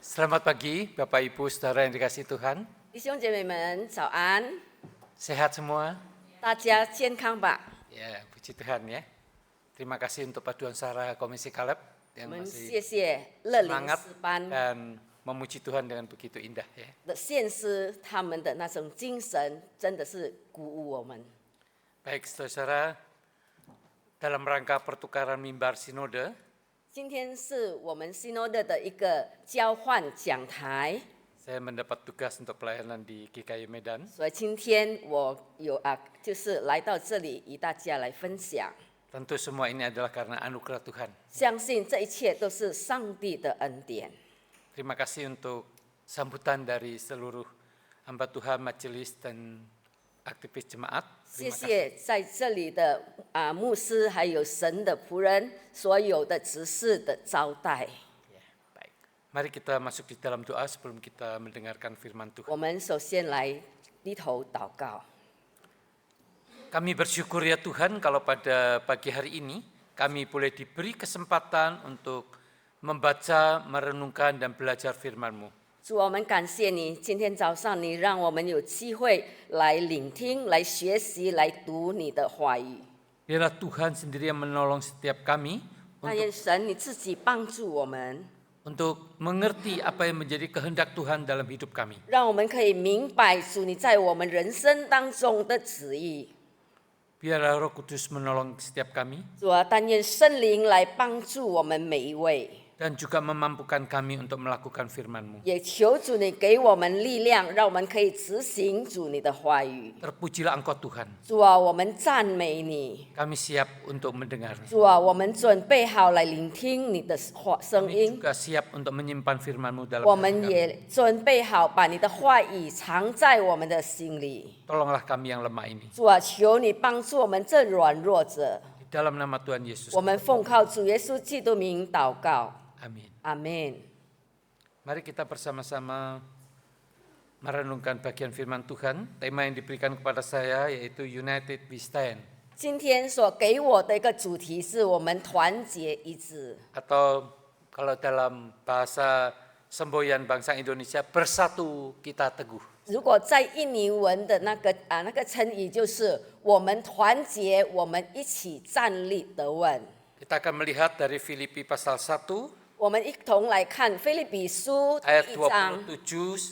Selamat pagi, Bapak Ibu, Saudara yang dikasihi Tuhan. 弟兄姐妹们，早安！ Sehat semua? 大家健康吧？ Ya, puji Tuhan ya. Terima kasih untuk paduan suara Komisi Kaleb 我 yang 们 masih 谢谢乐龄 semangat 诗班 dan memuji Tuhan dengan begitu indah ya. 的献诗，他们的那种精神真的是鼓舞我们。 Baik, saudara, dalam rangka pertukaran mimbar sinode, 今天是我们 Synod 的一个交换讲台， saya mendapat tugas untuk pelayanan di GKI Medan. 所以今天我就是来到这里与大家来分享。 Tentu semua ini adalah karena anugerah Tuhan. 相信这一切都是上帝的恩典。 Terima kasih untuk sambutan dari seluruh hamba Tuhan, majelis dan aktivis jemaat. 谢 Terima kasih. 谢在这里的牧师还有神的仆人，所有的执事的招待。 Ya, baik. Mari kita masuk di dalam doa sebelum kita mendengarkan firman Tuhan. 我们首先来低头祷告。 Kami bersyukur ya Tuhan kalau pada pagi hari ini kami boleh diberi kesempatan untuk membaca, merenungkan dan belajar firman-Mu. 主，我们感谢你，今天早上你让我们有机会来聆听、来学习、来读你的话语。 Biarlah Tuhan sendiri yang menolong setiap kami 但愿神你自己帮助我们， untuk mengerti apa yang menjadi kehendak Tuhan dalam hidup kami. 让我们可以明白主你在我们人生当中的旨意。 Biarlah Roh Kudus menolong setiap kami 主啊，但愿圣灵来帮助我们每一位， dan juga memampukan kami untuk melakukan firman-Mu. 也求主你给我们力量，让我们可以执行主你的话语。 Terpujilah Engkau Tuhan. 主啊，我们赞美你。 Kami siap untuk mendengar. 主啊，我们准备好来聆听你的声 Kami 音。 juga siap untuk menyimpan firman-Mu dalam 我 hati 们 kami. 也准备好把你的话语藏在我们的心里。 Tolonglah kami yang lemah ini. 主啊，求你帮助我们这软弱者。 Di dalam nama Tuhan Yesus. 我们奉靠主耶稣基督名祷告， Amin. 阿门。 Mari kita bersama-sama merenungkan bagian firman Tuhan. Tema yang diberikan kepada saya yaitu United We Stand. 今天所给我的一个主题是我们团结一致， Atau kalau dalam bahasa semboyan bangsa Indonesia, bersatu kita teguh. 如果在印尼文的那个成语就是我们团结，我们一起站立得稳。 Kita akan melihat dari Filipi pasal 1我们一同来看腓立比书 ayat 第一章27.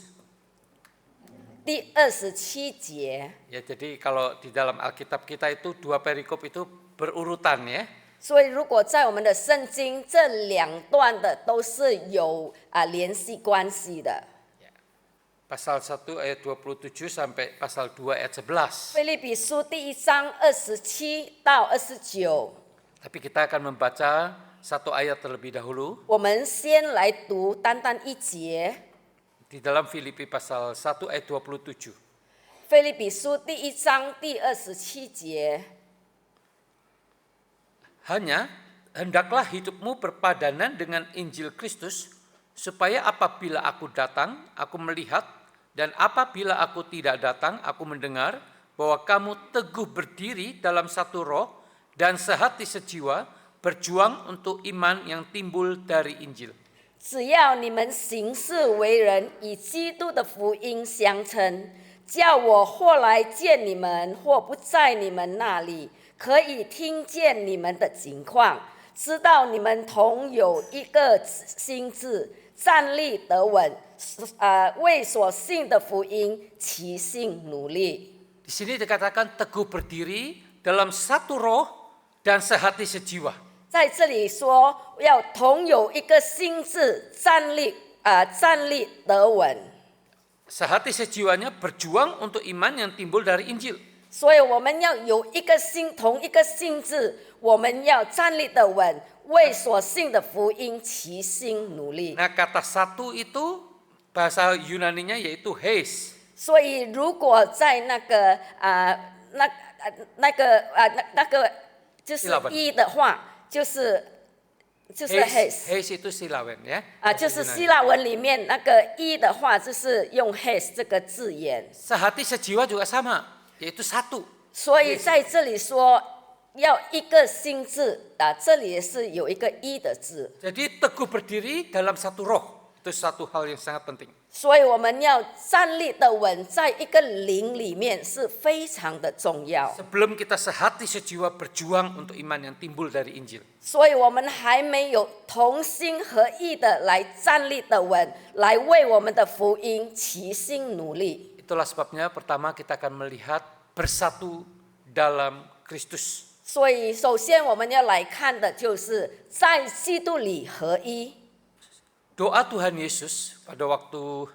第27节。 Ya, jadi kalau di dalam Alkitab kita itu dua perikop itu berurutan ya. 所以，如果在我们的圣经这两段的都是有联系关系的。 Pasal 1 ayat 27 sampai pasal 2 ayat 11. 腓立比书第一章27到29， Tapi kita akan membaca satu ayat terlebih dahulu 我们先来读单单一节。 di dalam Filipi pasal 1 ayat 27. 腓立比书第一章第27节， Hanya hendaklah hidupmu berpadanan dengan Injil Kristus, supaya apabila aku datang, aku melihat, dan apabila aku tidak datang, aku mendengar bahwa kamu teguh berdiri dalam satu roh dan sehati sejiwa, berjuang untuk iman yang timbul dari Injil. 只要你们行事为人以基督的福音相称，叫我或来见你们，或不在你们那里，可以听见你们的情况，知道你们同有一个心志，站立得稳，为所信的福音齐心努力。 Di sini dikatakan teguh berdiri dalam satu roh dan sehati sejiwa. 在这里说要同有一个心志，站立得稳。 Sehati sejiwanya berjuang untuk iman yang timbul dari Injil. 所以我们要有一个心，同一个心志，我们要站立得稳，为所信的福音齐心努力。 Nah, kata satu itu bahasa Yunaninya yaitu heis. 所以如果在那个就是一的话，就是 Heis has， itu silawen ya. 就是希腊文里面那个一的话，就是用 has 这个字眼。 Sehati sejiwa juga sama, yaitu satu. 所以在这里说要一个心字这里也是有一个一的字。 Jadi teguh berdiri dalam satu roh. Itu satu hal yang sangat penting. 所以我们要站立的稳，在一个灵里面是非常的重要。 Sebelum kita sehati sejiwa berjuang untuk iman yang timbul dari Injil. 所以我们还没有同心合意的来站立的稳，来为我们的福音齐心努力。 Itulah sebabnya pertama kita akan melihat bersatu dalam Kristus. 所以，首先我们要来看的就是在基督里合一。 Doa Tuhan Yesus pada waktu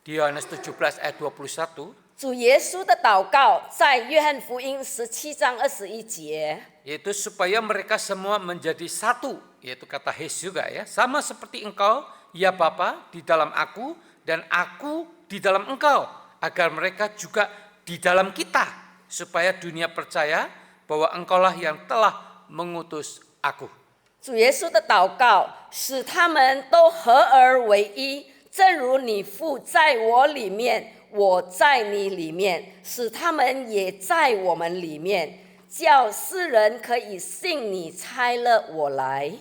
di Yohanes 17 ayat 21, 主耶稣的祷告在约翰福音17章21节， yaitu supaya mereka semua menjadi satu, yaitu kata Hes juga ya, sama seperti engkau, ya Bapa, di dalam aku dan aku di dalam engkau, agar mereka juga di dalam kita, supaya dunia percaya bahwa engkaulah yang telah mengutus aku. 主耶稣的祷告使他们都合而为一，正如你父在我里面，我在你里面，使他们也在我们里面，叫世人可以信你差了我来。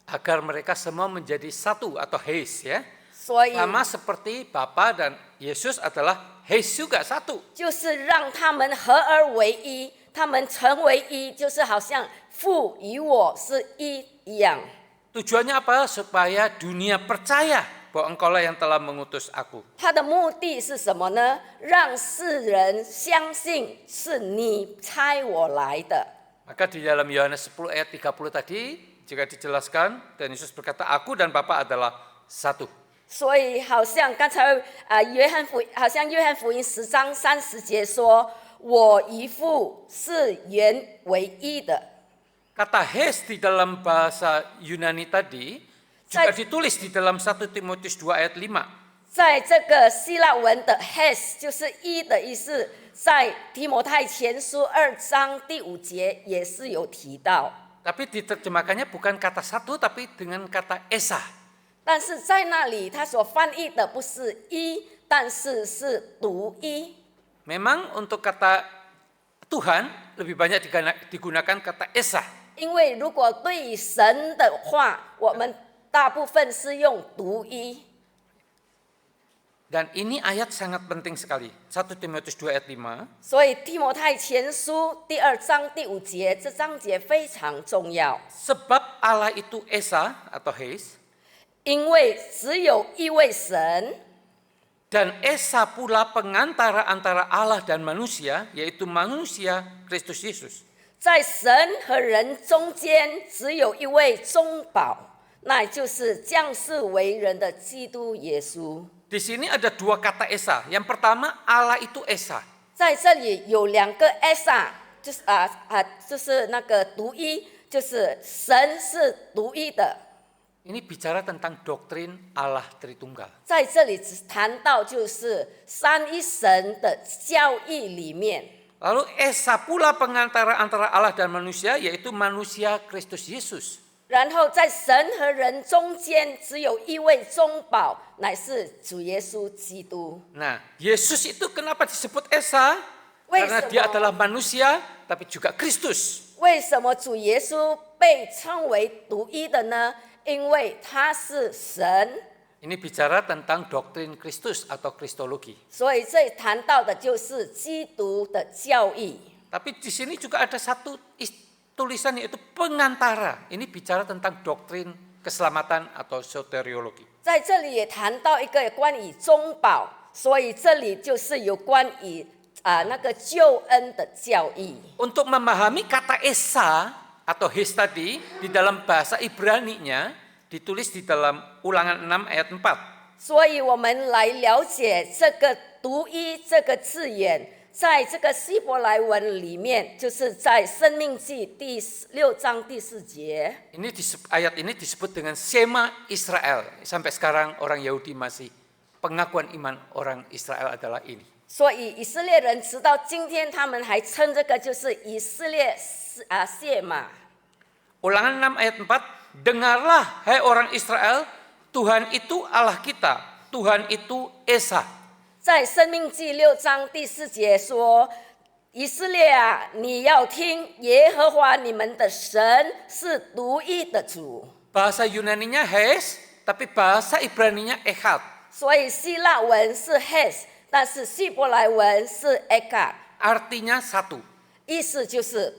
Agar mereka semua menjadi satu atau Hes ya. 所以 Sama seperti Bapa dan Yesus adalah Hes juga satu. 就是让他们合而为一，他们成为一，就是好像父与我是一一样。 Tujuannya apa? Supaya dunia percaya bahwa engkaulah yang telah mengutus aku. 他的目的是什么呢？让世人相信是你差我来的。 Maka di dalam Yohanes 10 ayat 30 tadi juga dijelaskan dan Yesus berkata, aku dan Bapa adalah satu. 所以好像刚才约翰福音10章30节说，我与父是原为一的。 Kata Hes di dalam bahasa Yunani tadi juga ditulis di dalam 1 Timotius 2 ayat 5. 在这个希腊文的 hes 就是一的意思，在提摩太前书2章第5节也是有提到。 Tapi diterjemahkannya bukan kata satu tapi dengan kata esa. 但是在那里他所翻译的不是一，但是是独一。 Memang untuk kata Tuhan lebih banyak digunakan kata esa. 因为如果对于神的话，我们大部分是用独一。 Dan ini ayat sangat penting sekali. 1 Timotius 2 ayat 5. 所以提摩太前书第2章第5节，这章节非常重要。 Sebab Allah itu esa atau Hes. 因为只有一位神， Dan esa pula pengantara antara Allah dan manusia, yaitu manusia Kristus Yesus. 在神和人中间只有一位中保，那就是降世为人的基督耶稣。 Di sini ada dua kata esa. Yang pertama, Allah itu esa. 在这里有两个 esa， 就是那个独一，就是神是独一的。 Ini bicara tentang doktrin Allah Tritunggal. 在这里只谈到就是三一神的教义里面。 Lalu esa pula pengantara antara Allah dan manusia, yaitu manusia Kristus Yesus. 然后在神和人中间只有一位中保，乃是主耶稣基督。 Nah, Yesus itu kenapa disebut esa? Karena dia adalah manusia, tapi juga Kristus. 为什么主耶稣被称为独一的呢？因为他是神。 Ini bicara tentang doktrin Kristus atau Kristologi. 所以这里谈到的就是基督的教义。 Tapi di sini juga ada satu tulisan yaitu pengantara. Ini bicara tentang doktrin keselamatan atau soteriologi. 在这里也谈到一个关于中保，所以这里就是有关于那个救恩的教义。 Untuk memahami kata esa atau hes tadi di dalam bahasa Ibrani-nya ditulis di dalam Ulangan 6 ayat 4. 所以我们来了解这个独一这个字眼，在这个希伯来文里面，就是在申命记第6章第4节。 Ayat ini disebut dengan Shema Israel. Sampai sekarang orang Yahudi masih pengakuan iman orang Israel adalah ini. 所以以色列人直到今天，他们还称这个就是以色列谢玛。 Ulangan 6 ayat 4. Dengarlah hai orang Israel, Tuhan itu Allah kita, Tuhan itu Esa. 在申命记6章第4节说：“以色列啊，你要听，耶和华你们的神是独一的主。” Bahasa Yunaninya Hes, tapi bahasa Ibraninya echad. 所以希腊文是 hes， 但是希伯来文是 echad， Artinya satu. 意思就是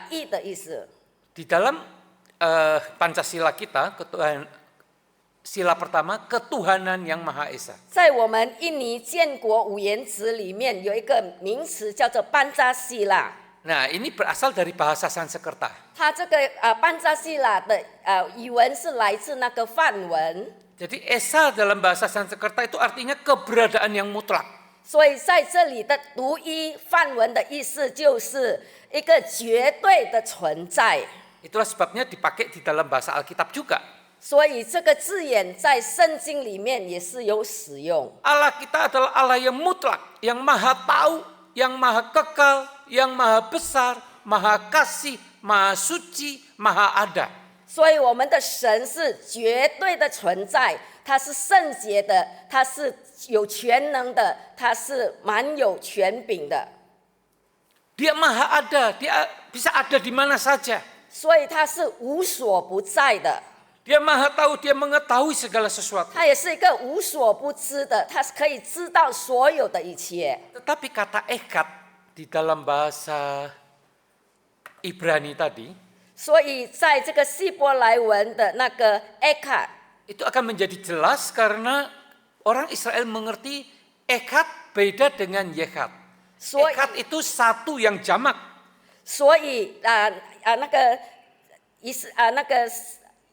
一的意思。 Di dalam Pancasila kita, sila pertama ketuhanan yang Maha Esa. 在我们印尼建国五言词里面有一个名词叫做班扎希腊， Nah, ini berasal dari bahasa Sanskerta. 它这个班扎希腊的语文是来自那个梵文， Jadi Esa dalam bahasa Sanskerta itu artinya keberadaan yang mutlak. 所以在这里的独一梵文的意思就是一个绝对的存在。 Itulah sebabnya dipakai di dalam bahasa Alkitab juga. 所以这个字眼在圣经里面也是有使用。 Allah kita adalah Allah yang mutlak, yang maha tahu, yang maha kekal, yang maha besar, maha kasih, maha suci, maha ada. 所以我们的神是绝对的存在，他是圣洁的，他是有全能的，他是蛮有权柄的， Dia maha ada, dia bisa ada di mana saja. 所以他是无所不在的， Dia maha tahu, dia mengetahui segala sesuatu. 他也是一个无所不知的，他是可以知道所有的一切。 Tetapi kata echad di dalam bahasa Ibrani tadi 所以在这个希伯来文的那个 echad， itu akan menjadi jelas karena orang Israel mengerti echad beda dengan yechad. 所以 Echad itu satu yang jamak. 所以那个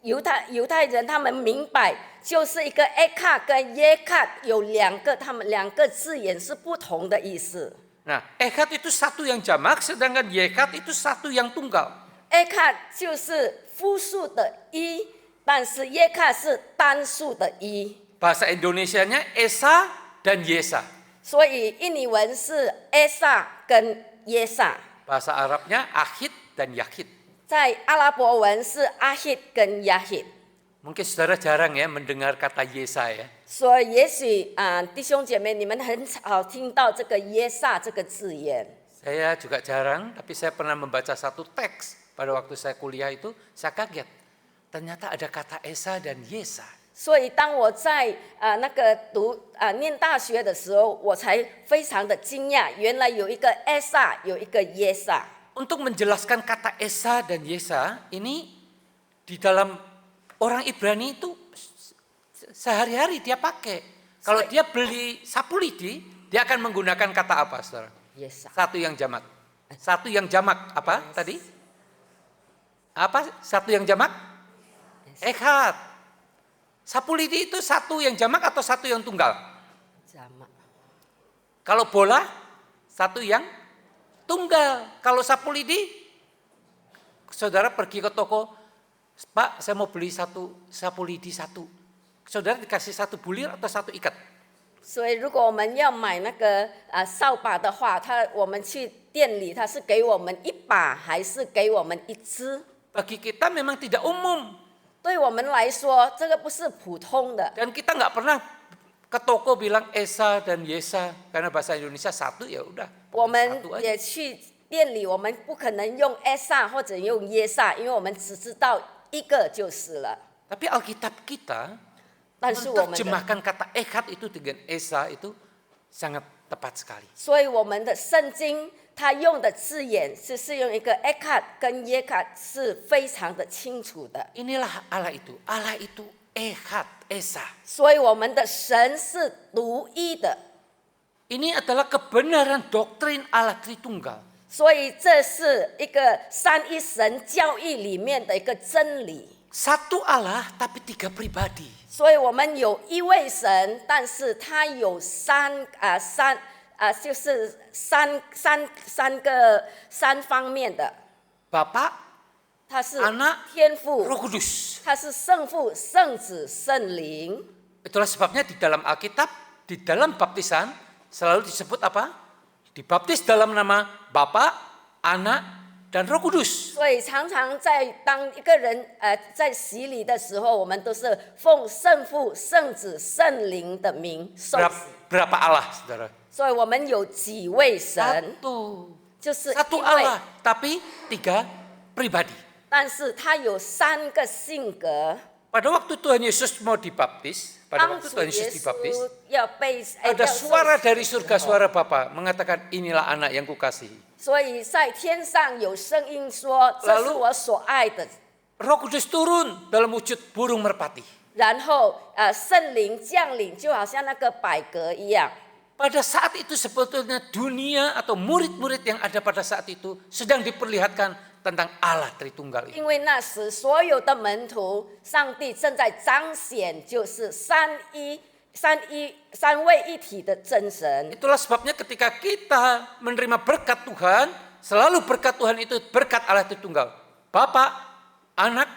犹太人他们明白，就是一个 echad 跟 yechad 有他们两个字眼是不同的意思。 Nah, echad itu satu yang jamak, sedangkan yechad itu satu yang tunggal. echad 就是复数的一，但是 yechad 是单数的一， Bahasa Indonesianya Esa dan Yesa. 所以印尼文是 esa 跟 yesa， Bahasa Arabnya Ahid dan Yahid. 在阿拉伯文是 ahid 跟 yahid。 Mungkin saudara jarang ya mendengar kata Yesa ya. 所以也许弟兄姐妹，你们很少听到这个耶萨这个字眼。 Saya juga jarang, tapi saya pernah membaca satu teks pada waktu saya kuliah itu, saya kaget. Ternyata ada kata Esa dan Yesa. 所以当我在念大学的时候，我才非常的惊讶，原来有一个 esa， 有一个耶萨。 Untuk menjelaskan kata Esa dan Yesa, ini di dalam orang Ibrani itu sehari-hari dia pakai. Kalau dia beli sapu lidi, dia akan menggunakan kata apa, saudara? Yesa。 Satu yang jamak. Satu yang jamak apa tadi? Apa satu yang jamak? Echad. Sapu lidi itu satu yang jamak atau satu yang tunggal? Jamak. Kalau bola, satu yang tunggal. Kalau sapu lidi, saudara pergi ke toko, Pak, saya mau beli satu sapu lidi satu. Saudara dikasih satu bulir atau satu ikat? 所以如果我们要买那个扫把的话，我们去店里，他是给我们一把还是给我们一支？ Bagi kita memang tidak umum. 对我们来说，这个不是普通的。 Dan kita nggak pernah ke toko bilang Esa dan Yesa karena bahasa Indonesia satu ya udah. 我们 Satu aja. 也去店里，我们不可能用 esa 或者用耶萨，因为我们只知道一个就是了。 Tapi Alkitab kita 但是我们的， menerjemahkan kata Echad itu dengan Esa itu sangat tepat sekali. 所以我们的圣经它用的字眼是用一个 echad 跟 yechad 是非常的清楚的。 Inilah Allah itu Echad, Esa. 所以我们的神是独一的， Ini adalah kebenaran doktrin Allah Tritunggal. 所以这是一个三一神教义里面的一个真理。 Satu Allah tapi tiga pribadi. 所以我们有一位神，但是他有就是三方面的。 Bapa, 他是 Anak, 天父， Roh Kudus. 他是圣父、圣子、圣灵。 Itulah sebabnya di dalam Alkitab, di dalam baptisan selalu disebut apa? Dibaptis dalam nama Bapa, Anak, dan Roh Kudus. 所以常常当一个人在洗礼的时候，我们都是奉圣父、圣子、圣灵的名受洗。 Berapa Allah, saudara? 所以我们有几位神， Satu. 就是一 Satu 位， Allah, tapi tiga pribadi. 但是他有三个性格。Pada waktu Tuhan Yesus mau dibaptis, 当主耶稣要被 ada 要受 suara 洗 dari 的时候 surga, suara Bapa mengatakan, inilah anak yang kukasihi. 所以在天上有声音说：“这是我所爱的。” Roh Kudus turun dalam wujud burung merpati. 然后圣灵降临，就好像那个百格一样。 Pada saat itu sebetulnya dunia atau murid-murid yang ada pada saat itu sedang diperlihatkan tentang Allah Tritunggal itu. 因为那时所有的门徒，上帝正在彰显，就是三位一体的真神。 Itulah sebabnya ketika kita menerima berkat Tuhan, selalu berkat Tuhan itu berkat Allah Tritunggal. Bapa, Anak,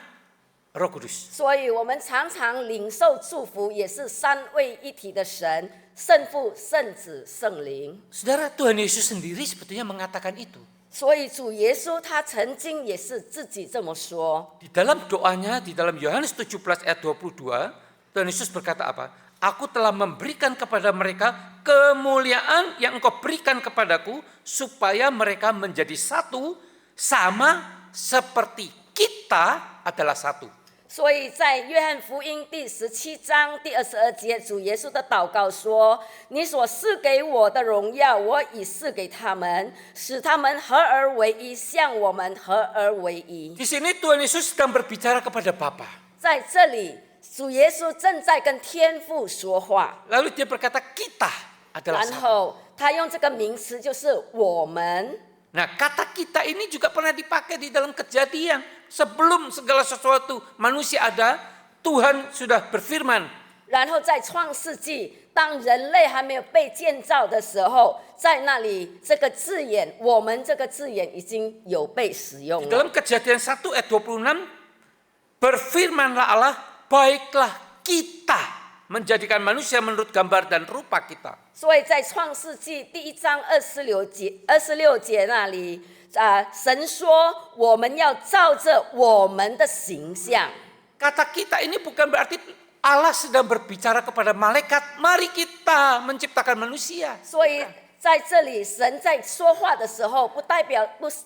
Roh Kudus. 所以我们常常领受祝福，也是三位一体的神，圣父、圣子、圣灵。 Saudara, Tuhan Yesus sendiri sebetulnya mengatakan itu. 所以主耶稣他曾经也是自己这么说。 Di dalam doanya, di dalam Yohanes 17 ayat 22, Tuhan Yesus berkata apa? Aku telah memberikan kepada mereka kemuliaan yang engkau berikan kepadaku, supaya mereka menjadi satu, sama seperti kita adalah satu. 所以在约翰福音第17章第22节，主耶稣的祷告说：“你所赐给我的荣耀，我已赐给他们，使他们合而为一，像我们合而为一。” Di sini Tuhan Yesus sedang berbicara kepada Bapa. 在这里，主耶稣正在跟天父说话， Lalu dia berkata kita adalah 然 satu. 后他用这个名词就是我们。 Nah, kata kita ini juga pernah dipakai di dalam Kejadian. Sebelum segala sesuatu manusia ada, Tuhan sudah berfirman. 然后在创世纪，当人类还没有被建造的时候，在那里这个字眼，我们这个字眼已经有被使用 Di 了。 dalam Kejadian 1 ayat 26, berfirmanlah Allah, baiklah kita menjadikan manusia menurut gambar dan rupa kita. 所以在创世纪第1章26节那里，神说我们要照着我们的形象。 Kata kita ini bukan berarti Allah sedang berbicara kepada malaikat, mari kita menciptakan manusia. 所以在这里，神在说话的时候，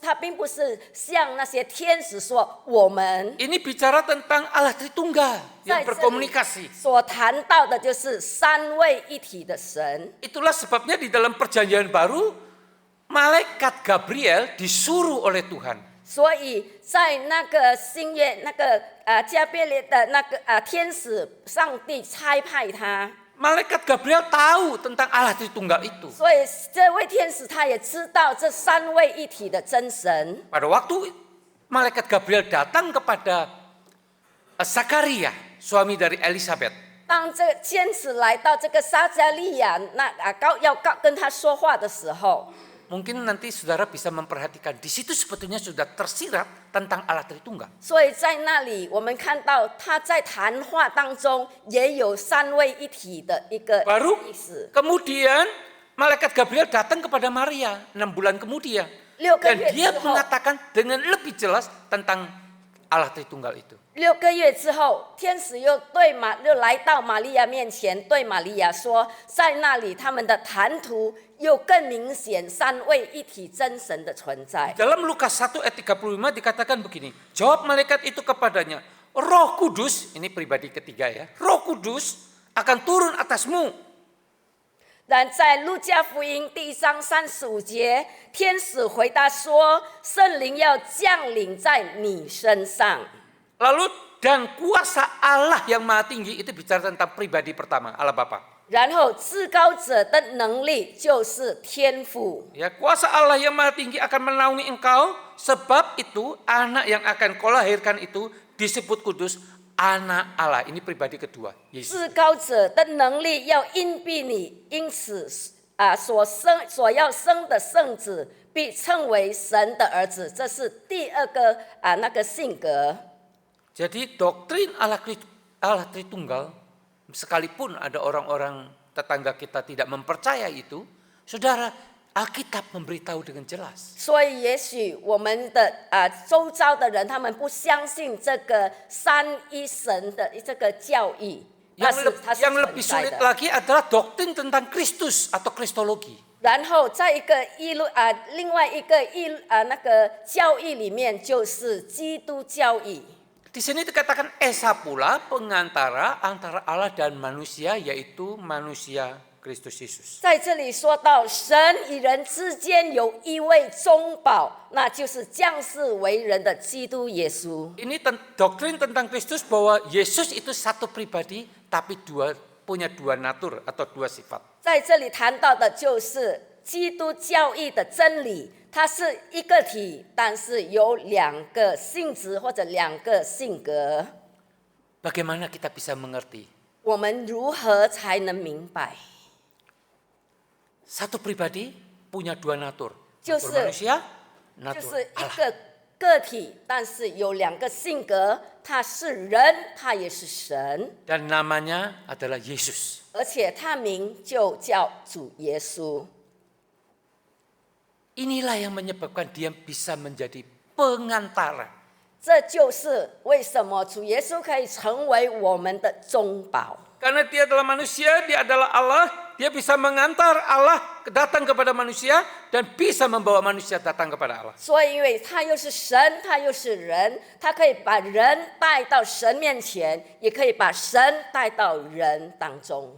他并不是像那些天使说我们。 Ini bicara tentang Allah Tritunggal 在 yang 这里 berkomunikasi. 所谈到的就是三位一体的神。 Itulah sebabnya di dalam perjanjian baru, malaikat Gabriel disuruh oleh Tuhan. 所以在那个新约那个加倍列的那个天使，上帝差派他。 Malaikat Gabriel tahu tentang Allah Tritunggal itu. 所以这位天使他也知道这三位一体的真神。 Pada waktu malaikat Gabriel datang kepada Zakaria, suami dari Elizabeth. 当这个天使来到这个撒加利亚要跟他说话的时候， Mungkin nanti saudara bisa memperhatikan di situ sebetulnya sudah tersirat tentang Allah Tritunggal. 所以在那里我们看到他在谈话当中也有三位一体的一个 Baru 意思。 kemudian malaikat Gabriel datang kepada Maria 6 bulan kemudian. 6个 Dan 月 dia 之后， mengatakan dengan lebih jelas tentang Allah Tritunggal itu. 6个月之后，天使又来到玛利亚面前，对玛利亚说，在那里他们的谈吐又更明显三位一体真神的存在。 Dalam Lukas 1 ayat 35 dikatakan begini. Jawab malaikat itu kepadanya, Roh Kudus, ini pribadi ketiga ya. Roh Kudus akan turun atasmu. 但在路加福音第1章35节，天使回答说：“圣灵要降临在你身上。” Lalu dan kuasa Allah yang maha tinggi itu bicara tentang pribadi pertama, Allah Bapa. 然后至高者的能力就是天父。 Ya, kuasa Allah yang maha tinggi akan menaungi engkau, sebab itu anak yang akan kau lahirkan itu disebut kudus, anak Allah. Ini pribadi kedua, Yesus. 至高者的能力要荫庇你，因此所要生的圣子必称为神的儿子。这是第二个那个性格。 Jadi doktrin Allah Tritunggal, sekalipun ada orang-orang tetangga kita tidak mempercayai itu, saudara, Alkitab memberitahu dengan jelas. 所以也许我们的周遭的人，他们不相信这个三一神的这个教义。 Yang lebih sulit lagi adalah doktrin tentang Kristus atau Kristologi. 然后在另外一个那个教义里面，就是基督教义。Di sini dikatakan Esa pula pengantara antara Allah dan manusia, yaitu manusia Kristus Yesus. 在这里说到神与人之间有一位中保，那就是降世为人的基督耶稣。 Ini doktrin tentang Kristus bahwa Yesus itu satu pribadi tapi punya dua natur atau dua sifat. 在这里谈到的就是基督教义的真理，它是一个体，但是有两个性质或者两个性格。 Bagaimana kita bisa mengerti? 我们如何才能明白？ Satu pribadi punya dua natur.就是- Natur manusia, 就 natur 是一 Allah. 个个体，但是有两个性格，他是人，他也是神， Dan namanya adalah Yesus. 而且他名就叫主耶稣。 Inilah yang menyebabkan dia bisa menjadi pengantara. 这就是为什么主耶稣可以成为我们的中保， Karena dia adalah manusia, dia adalah Allah, dia bisa mengantar Allah datang kepada manusia dan bisa membawa manusia datang kepada Allah. 所以因为他又是神，他又是人，他可以把人带到神面前，也可以把神带到人当中。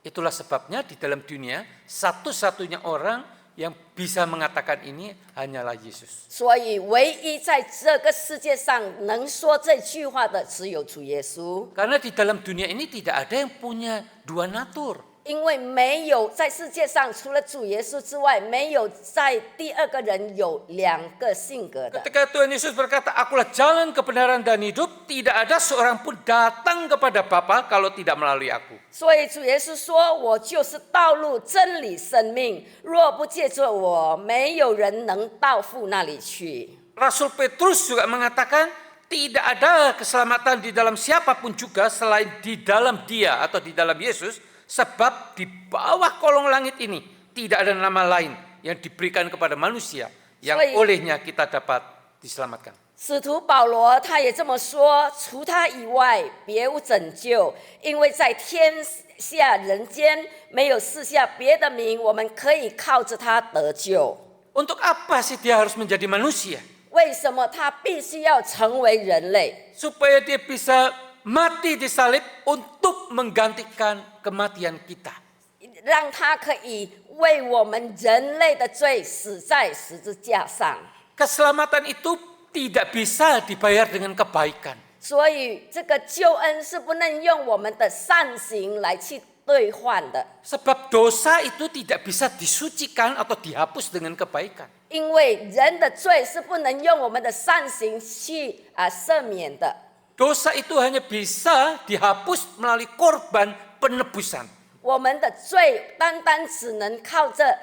Itulah sebabnya di dalam dunia satu-satunya orang yang bisa mengatakan ini hanyalah Yesus. 所以唯一在这个世界上能说这句话的只有主耶稣。 Karena di dalam dunia ini tidak ada yang punya dua natur. 因为没有在世界上除了主耶稣之外，没有在第二个人有两个性格的。 Ketika Tuhan Yesus berkata, "Akulah jalan, kebenaran dan hidup," tidak ada seorang pun datang kepada Bapa kalau tidak melalui aku. 所以主耶稣说：“我就是道路、真理、生命，若不借着我，没有人能到父那里去。” Rasul Petrus juga mengatakan, tidak ada keselamatan di dalam siapapun juga selain di dalam Dia atau di dalam Yesus, sebab di bawah kolong langit ini tidak ada nama lain yang diberikan kepada manusia yang olehnya kita dapat diselamatkan. 使徒保罗他也这么说：“除他以外，别无拯救，因为在天下人间没有赐下别的名，我们可以靠着他得救。” Untuk apa sih dia harus menjadi manusia? 为什么他必须要成为人类？ Supaya dia bisa mati di salib untuk menggantikan kematian kita. 让他可以为我们人类的罪死在十字架上。 Keselamatan itu tidak bisa dibayar dengan kebaikan. 所以这个救恩是不能用我们的善行来去兑换的， Sebab dosa itu tidak bisa disucikan atau dihapus dengan kebaikan. 因为人的罪是不能用我们的善行去赦免的。 Dosa itu hanya bisa dihapus melalui korban penebusan. 我们的罪单单只能靠着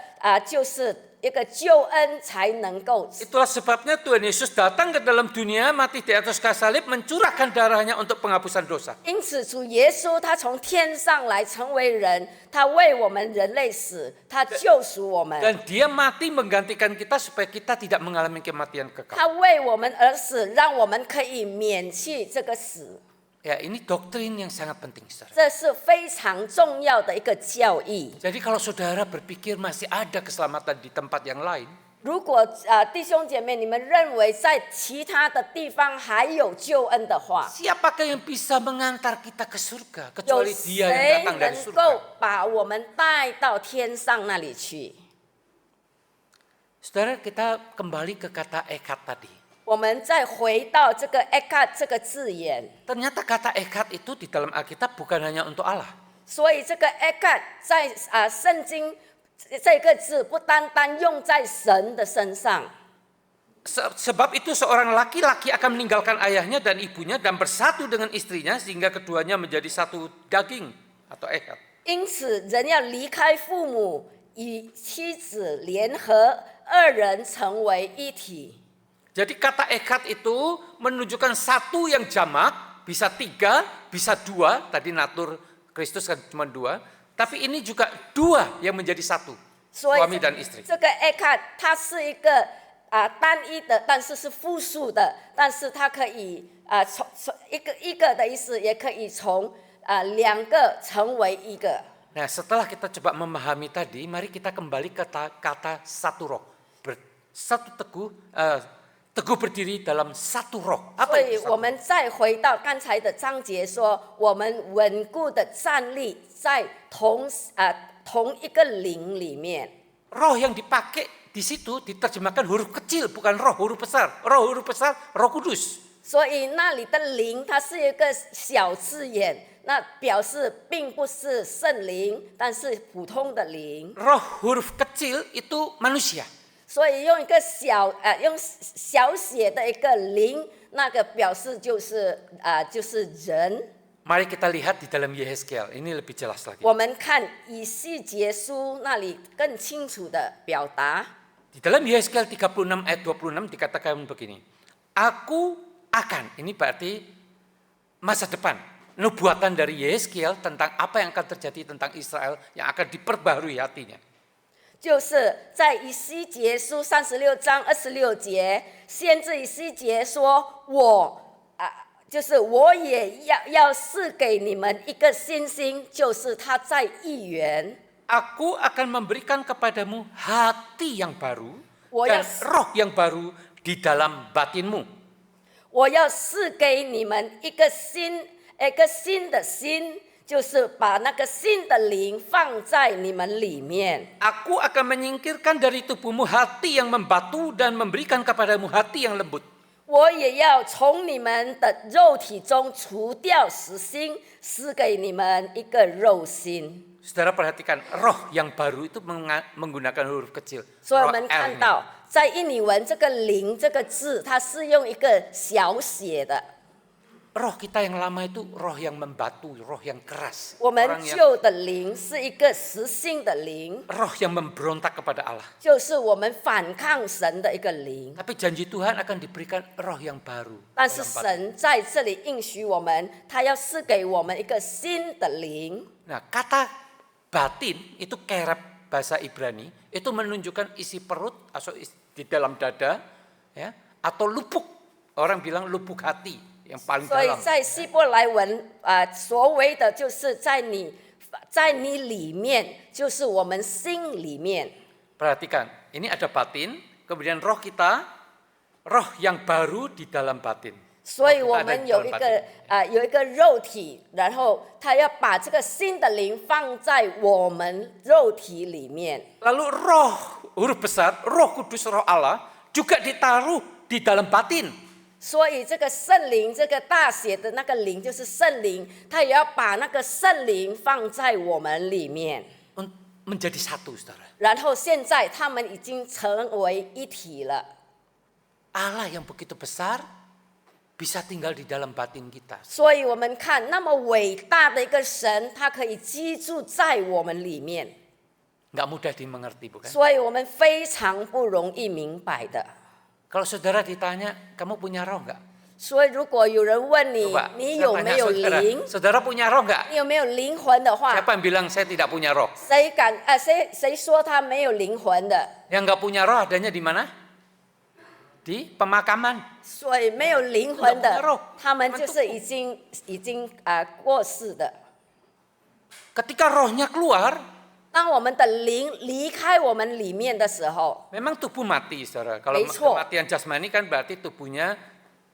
就是一个救恩才能够。 Itulah sebabnya Tuhan Yesus datang ke dalam dunia, mati di atas kayu salib, mencurahkan darahnya untuk penghapusan dosa. 因此，主耶稣他从天上来成为人，他为我们人类死，他救赎我们， Dan dia mati menggantikan kita supaya kita tidak mengalami kematian kekal. 他为我们而死，让我们可以免去这个死。 Ya, ini doktrin yang sangat penting, saudara. 这是非常重要的一个教义。 Jadi kalau saudara berpikir masih ada keselamatan di tempat yang lain, 如果弟兄姐妹，你们认为在其他的地方还有救恩的话， siapakah yang bisa mengantar kita ke surga 有 kecuali Dia 谁 yang datang dari 能 surga? 够把我们带到天上那里去？ Saudara, kita kembali ke kata ekat tadi. 我们再回到这个 "ekat" 这个字眼， Ternyata kata ekat itu di dalam Alkitab bukan hanya untuk Allah. 所以这个 "ekat" 在圣经这个字不单单用在神的身上。 Sebab itu seorang laki-laki akan meninggalkan ayahnya dan ibunya dan bersatu dengan istrinya sehingga keduanya menjadi satu daging atau ekat. 因此，人要离开父母，与妻子联合，二人成为一体。 Jadi kata ekat itu menunjukkan satu yang jamak, bisa tiga, bisa dua. Tadi natur Kristus kan cuma dua. Tapi ini juga dua yang menjadi satu, 所以 suami dan istri. 这个 "ekat" 它是一个单一的，但是是复数的，但是它可以从一个的意思，也可以从两个成为一个。 Nah, setelah kita coba memahami tadi, mari kita kembali ke kata satu roh. Satu teguh, teguh berdiri dalam satu roh. 所 Apa 以 itu 我 satu? 们再回到刚才的章节说，我们稳固的站立在同一个灵里面。 Roh yang dipakai di situ diterjemahkan huruf kecil, bukan roh huruf besar. Roh huruf besar, Roh Kudus. 所以那里的灵，它是一个小字眼，那表示并不是圣灵，但是普通的灵。 Roh huruf kecil itu manusia. 所以用一个用小写的一个灵，那个表示就是人。 Mari kita lihat di dalam Yehezkiel, ini lebih jelas lagi. 我们看以西结书那里更清楚的表达。 Di dalam Yehezkiel 36 ayat 26 dikatakan begini. Aku akan, ini berarti masa depan. Nubuatan dari Yehezkiel tentang apa yang akan terjadi tentang Israel yang akan diperbaharui hatinya. 就是在以西结书36章26节，先知以西结说：“就是我也要赐给你们一个新心，就是他在意园。 Aku akan memberikan kepadamu hati yang baru dan Yes. roh yang baru di dalam batinmu. 我要赐给你们一个新的心，就是把那个新的灵放在你们里面。 Aku akan menyingkirkan dari tubuhmu hati yang membatu dan memberikan kepadamu hati yang lembut. 我也要从你们的肉体中除掉死心，赐给你们一个肉心。” Saudara perhatikan, roh yang baru itu menggunakan huruf kecil. 所以我 Roh 们 L 看 ini. 到，在印尼文这个“灵”这个字，它是用一个小写的。 Roh kita yang lama itu roh yang membatu, roh yang keras. 我们 Orang yang, 旧的灵是一个实性的灵， roh yang memberontak kepada Allah. 就是我们反抗神的一个灵。 Tapi janji Tuhan akan diberikan roh yang baru. 但是 roh yang baru. 神在这里应许我们，他要赐给我们一个新的灵。 Nah, kata batin itu kerep bahasa Ibrani, itu menunjukkan isi perut atau di dalam dada, ya, atau lubuk. Orang bilang lubuk hati yang paling 所以 dalam. 在希伯来文所谓的就是在你里面，就是我们心里面。 Perhatikan, ini ada batin, kemudian roh kita, roh yang baru di dalam batin. 所以我们有一个肉体，然后他要把这个新的灵放在我们肉体里面。 Lalu roh huruf besar, roh kudus, roh Allah juga ditaruh di dalam batin. 所以这个圣灵，这个大写的那个灵就是圣灵，他也要把那个圣灵放在我们里面。 Menjadi satu, saudara. 然后现在他们已经成为一体了。 Allah yang begitu besar bisa tinggal di dalam batin kita. 所以我们看那么伟大的一个神，他可以居住在我们里面， Nggak mudah dimengerti, bukan? 所以我们非常不容易明白的。 Kalau saudara ditanya, kamu punya roh nggak? 所以如果有人问你 Coba, 你 saya 有 tanya 没有 saudara, 灵， saudara punya roh nggak? 你有没有灵魂的话， Siapa yang bilang saya tidak punya roh? 谁说他没有灵魂的？ Yang nggak punya roh adanya di mana? Di pemakaman. 所以没有灵魂的 Tidak punya roh，他们就是已经过世的。 Ketika rohnya keluar, 当我们的灵离开我们里面的时候， memang tubuh mati, saudara. Kalau Betul. kematian jasmani kan berarti tubuhnya,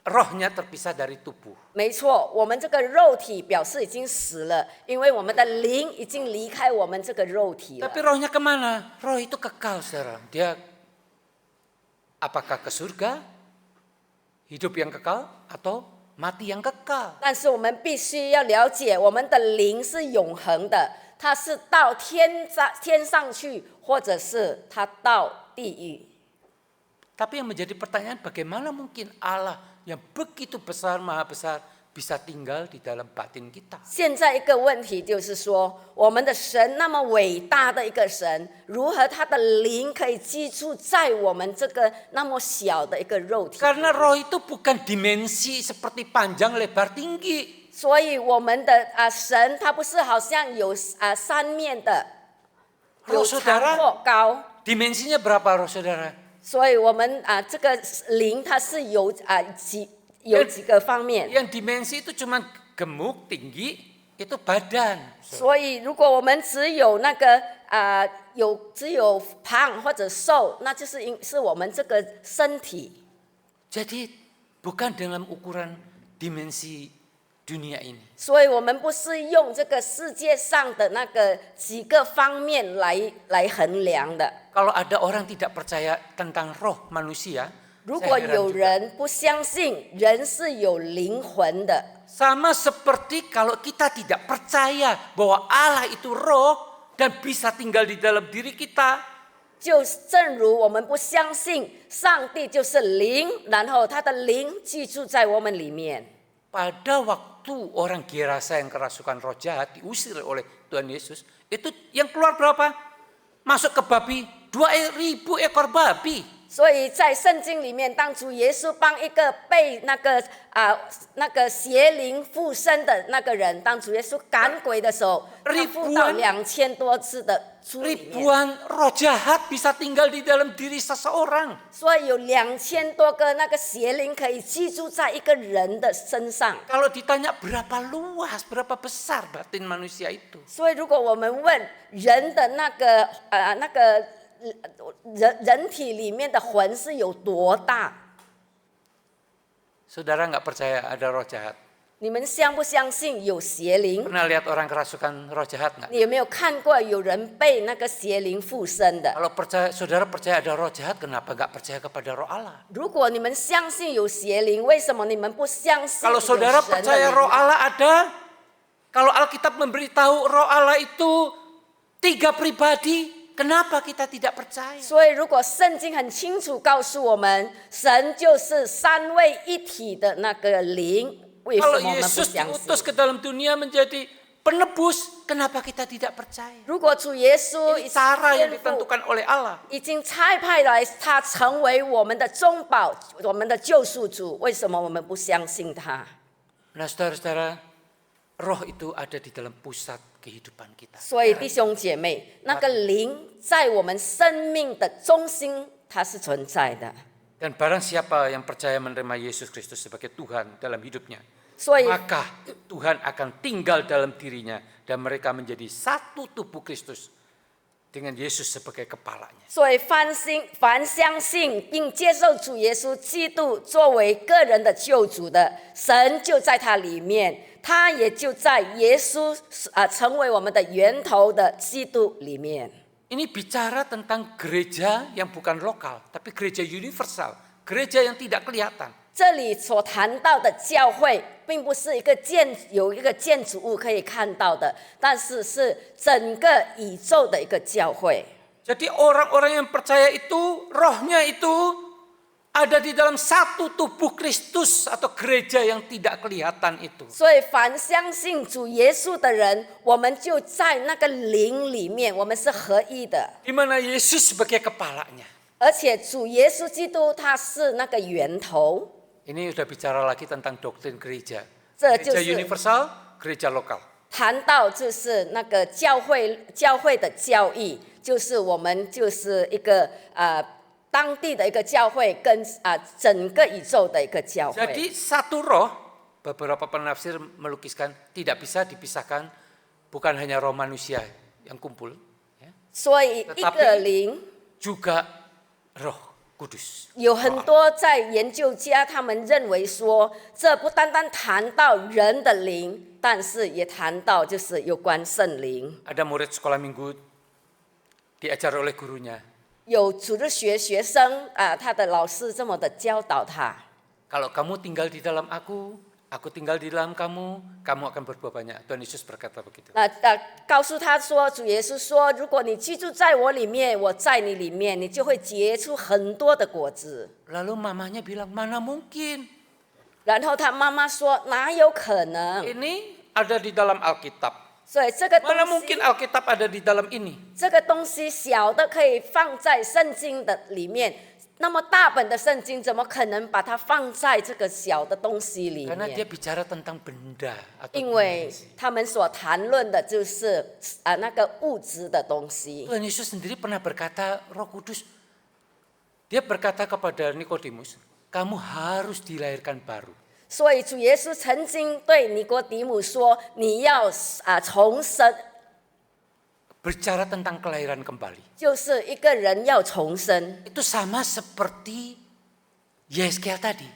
rohnya terpisah dari tubuh. 没错，我们这个肉体表示已经死了，因为我们的灵已经离开我们这个肉体了。 Tapi rohnya kemana? Roh itu kekal, saudara. Dia apakah ke surga, hidup yang kekal, atau mati yang kekal? 但是我们必须要了解，我们的灵是永恒的，它是到天上去，或者是它到地狱。 Tapi yang menjadi pertanyaan, bagaimana mungkin Allah yang begitu besar, maha besar, bisa tinggal di dalam batin kita? 现在一个问题就是说，我们的神那么伟大的一个神，如何他的灵可以居住在我们这个那么小的一个肉体？ Karena roh itu bukan dimensi seperti panjang, lebar, tinggi. 所以我们的神，他不是好像有三面的，有 Roh 长 saudara, 或高。 dimensinya berapa roh saudara? 所以我们这个灵它是有几个方面。 Yang dimensi itu cuma gemuk, tinggi, itu badan. 所以如果我们只有那个只有胖或者瘦，那就是我们这个身体。Jadi bukan dalam ukuran dimensi dunia ini. 所以我们不是用这个世界上的那个几个方面来衡量的。 Kalau ada orang tidak percaya tentang roh manusia, 如 saya 果 heran 有 juga. 人不相信人是有灵魂的， Sama seperti kalau kita tidak percaya bahwa Allah itu roh dan bisa tinggal di dalam diri kita. 就正如我们不相信上帝就是灵，然后他的灵居住在我们里面。 Pada waktu orang Gerasa yang kerasukan roh jahat diusir oleh Tuhan Yesus, itu yang keluar berapa? Masuk ke babi, 2.000 ekor babi. 所以在圣经里面，当主耶稣帮一个被那个邪灵附身的那个人，当主耶稣赶鬼的时候，他附到2000多只的猪里面， Ribuan roh jahat bisa tinggal di dalam diri seseorang. 所以有2000多个那个邪灵可以居住在一个人的身上。 Kalau ditanya berapa luas, berapa besar batin manusia itu? 所以如果我们问人的那个人体里面的魂是有多大， Saudara nggak percaya ada roh jahat? 你们相不相信有邪灵？ Pernah lihat orang kerasukan roh jahat nggak? 你有没有看过有人被那个邪灵附身的？ Kalau saudara percaya ada roh jahat, kenapa nggak percaya kepada roh Allah? 如果你们相信有邪灵，为什么你们不相信 Kalau 有 saudara 神的 percaya 灵 roh Allah ada, kalau Alkitab memberitahu roh Allah itu 3 pribadi, kenapa kita tidak percaya? 所以，如果圣经很清楚告诉我们，神就是3位一体的那个灵，为什 Kalau 么我们不 Yesus 相信？ diutus ke dalam dunia menjadi penebus, kenapa kita tidak percaya? 如果主耶稣 Ini cara yang 天父 ditentukan oleh Allah. 已经差派来他成为我们的中保，我们的救赎主，为什么我们不相信他？ Nah saudara-saudara, roh itu ada di dalam pusat kehidupan kita. 所以弟兄姐妹，那个灵在我们生命的中心，它是存在的。 Dan barang siapa yang percaya menerima Yesus Kristus sebagai Tuhan dalam hidupnya, 所以， maka Tuhan akan tinggal dalam dirinya dan mereka menjadi satu tubuh Kristus dengan Yesus sebagai kepalanya. 所以凡相信并接受主耶稣基督作为个人的救主的，神就在他里面，他也就在耶稣成为我们的源头的基督里面。 Ini bicara tentang gereja yang bukan lokal, tapi gereja universal, gereja yang tidak kelihatan. 这里所谈到的教会，并不是有一个建筑物可以看到的，但是是整个宇宙的一个教会。 Jadi orang-orang yang percaya itu, rohnya itu ada di dalam satu tubuh Kristus atau gereja yang tidak kelihatan itu. 所以，凡相信主耶稣的人，我们就在那个灵里面，我们是合一的。 Di mana Yesus sebagai kepalanya. 而且主耶稣基督他是那个源头， Ini sudah bicara lagi tentang doktrin gereja. 这就 Gereja 是 universal, gereja lokal. 谈到就是那个教会的教义，就是我们就是一个当地的一个教会跟整个宇宙的一个教会。 Jadi satu roh, beberapa penafsir melukiskan tidak bisa dipisahkan, bukan hanya roh manusia yang kumpul, ya, 所以一个灵 juga roh kudus. 有很多在研究家他们认为说，这不单单谈到人的灵，但是也谈到就是有关圣灵。 Ada murid sekolah minggu diajar oleh gurunya. 有主日学学生他的老师这么的教导他。 Kalau kamu tinggal di dalam aku tinggal di dalam kamu, kamu akan berbuah banyak. Tuhan Yesus berkata begitu. 告诉他说，主耶稣说，如果你居住在我里面，我在你里面，你就会结出很多的果子。 Lalu mamanya bilang, mana mungkin? 然后他妈妈说，哪有可能？ Ini ada di dalam Alkitab. 所以这个 Mana 东 mungkin 西， Alkitab ada di dalam ini? 这个东西小的可以放在圣经的里面，那么大本的圣经怎么可能把它放在这个小的东西里 Karena dia 面？ bicara tentang benda atau 因为 dimensi. 他们所谈论的就是那个物质的东西。 Tuhan Yesus sendiri pernah berkata, Roh Kudus, dia berkata kepada Nikodemus, kamu harus dilahirkan baru. 所以主耶稣曾经对尼哥底母说：“你要重生， Berbicara tentang kelahiran kembali. 就是一个人要重生， Itu sama seperti Yeskel tadi,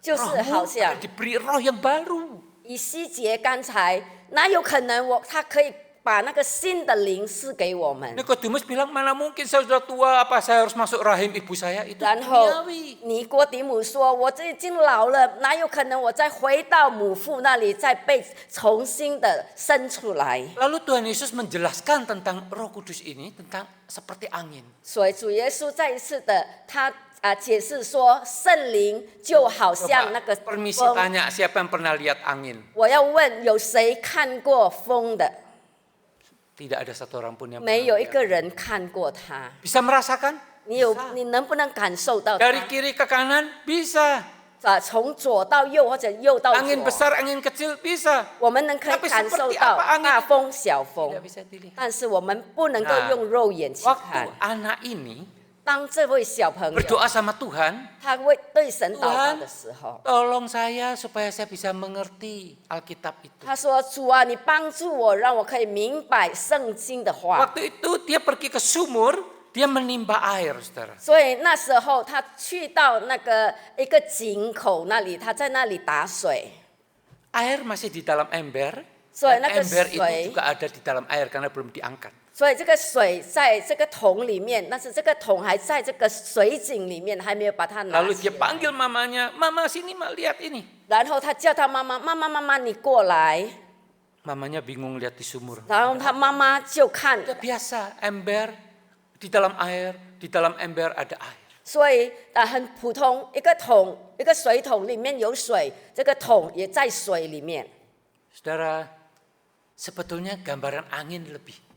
就是好 rohmu 像 akan diberi roh yang baru. 以西结刚才，哪有可能他可以把那个新的灵赐给我们？ Nikodemus bilang, mana mungkin saya sudah tua, apa saya harus masuk rahim ibu saya? Itu 然后 duniawi. 尼哥底母说：“我这已经老了，哪有可能我再回到母父那里，再被重新的生出来？” Lalu Tuhan Yesus menjelaskan tentang Roh Kudus ini, tentang seperti angin. 所以主耶稣再一次的解释说，圣灵就好像那个 Permisi 风。 tanya, siapa yang pernah lihat angin? 我要问，有谁看过风的？ Tidak ada satu orang pun yang 没 pernah 有一 lihat. 个人看过它。 Bisa merasakan? 你能不能感受到它？ Dari kiri ke kanan? Bisa. 从左到右或者右到 Angin 左， besar, angin kecil? Bisa. 我们可以 Tapi 感受 seperti 到 apa angin 大 itu? 风、小风 Tidak，bisa dilihat. 但是我们不能够 Nah， 用肉眼去 Waktu 看。 anak ini 当这位小朋友 berdoa sama Tuhan, 他会对神祷告 Tuhan 的时候， tolong saya supaya saya bisa mengerti Alkitab itu. 他说：“主啊，你帮助我，让我可以明白圣经的话。” Waktu itu dia pergi ke sumur, dia menimba air, saudara. 所以那时候他去到那个一个井口那里，他在那里打水， Air masih di dalam ember, So, dan naga ember sui. itu juga ada di dalam air karena belum diangkat. 所以这个水在这个桶里面，但是这个桶还在这个水井里面，还没有把它拿 Lalu 起 dia 来。 panggil mamanya, mama sini ma lihat ini. 然后他叫他妈妈：“妈妈，妈妈，你过来。 Mamanya bingung lihat di sumur. ”然后他妈妈就看， Udah biasa, ember di dalam air, di dalam ember ada air. 所以很普通，一个桶，一个水桶里面有水，这个桶也在水里面。 Saudara, sebetulnya gambaran angin lebih.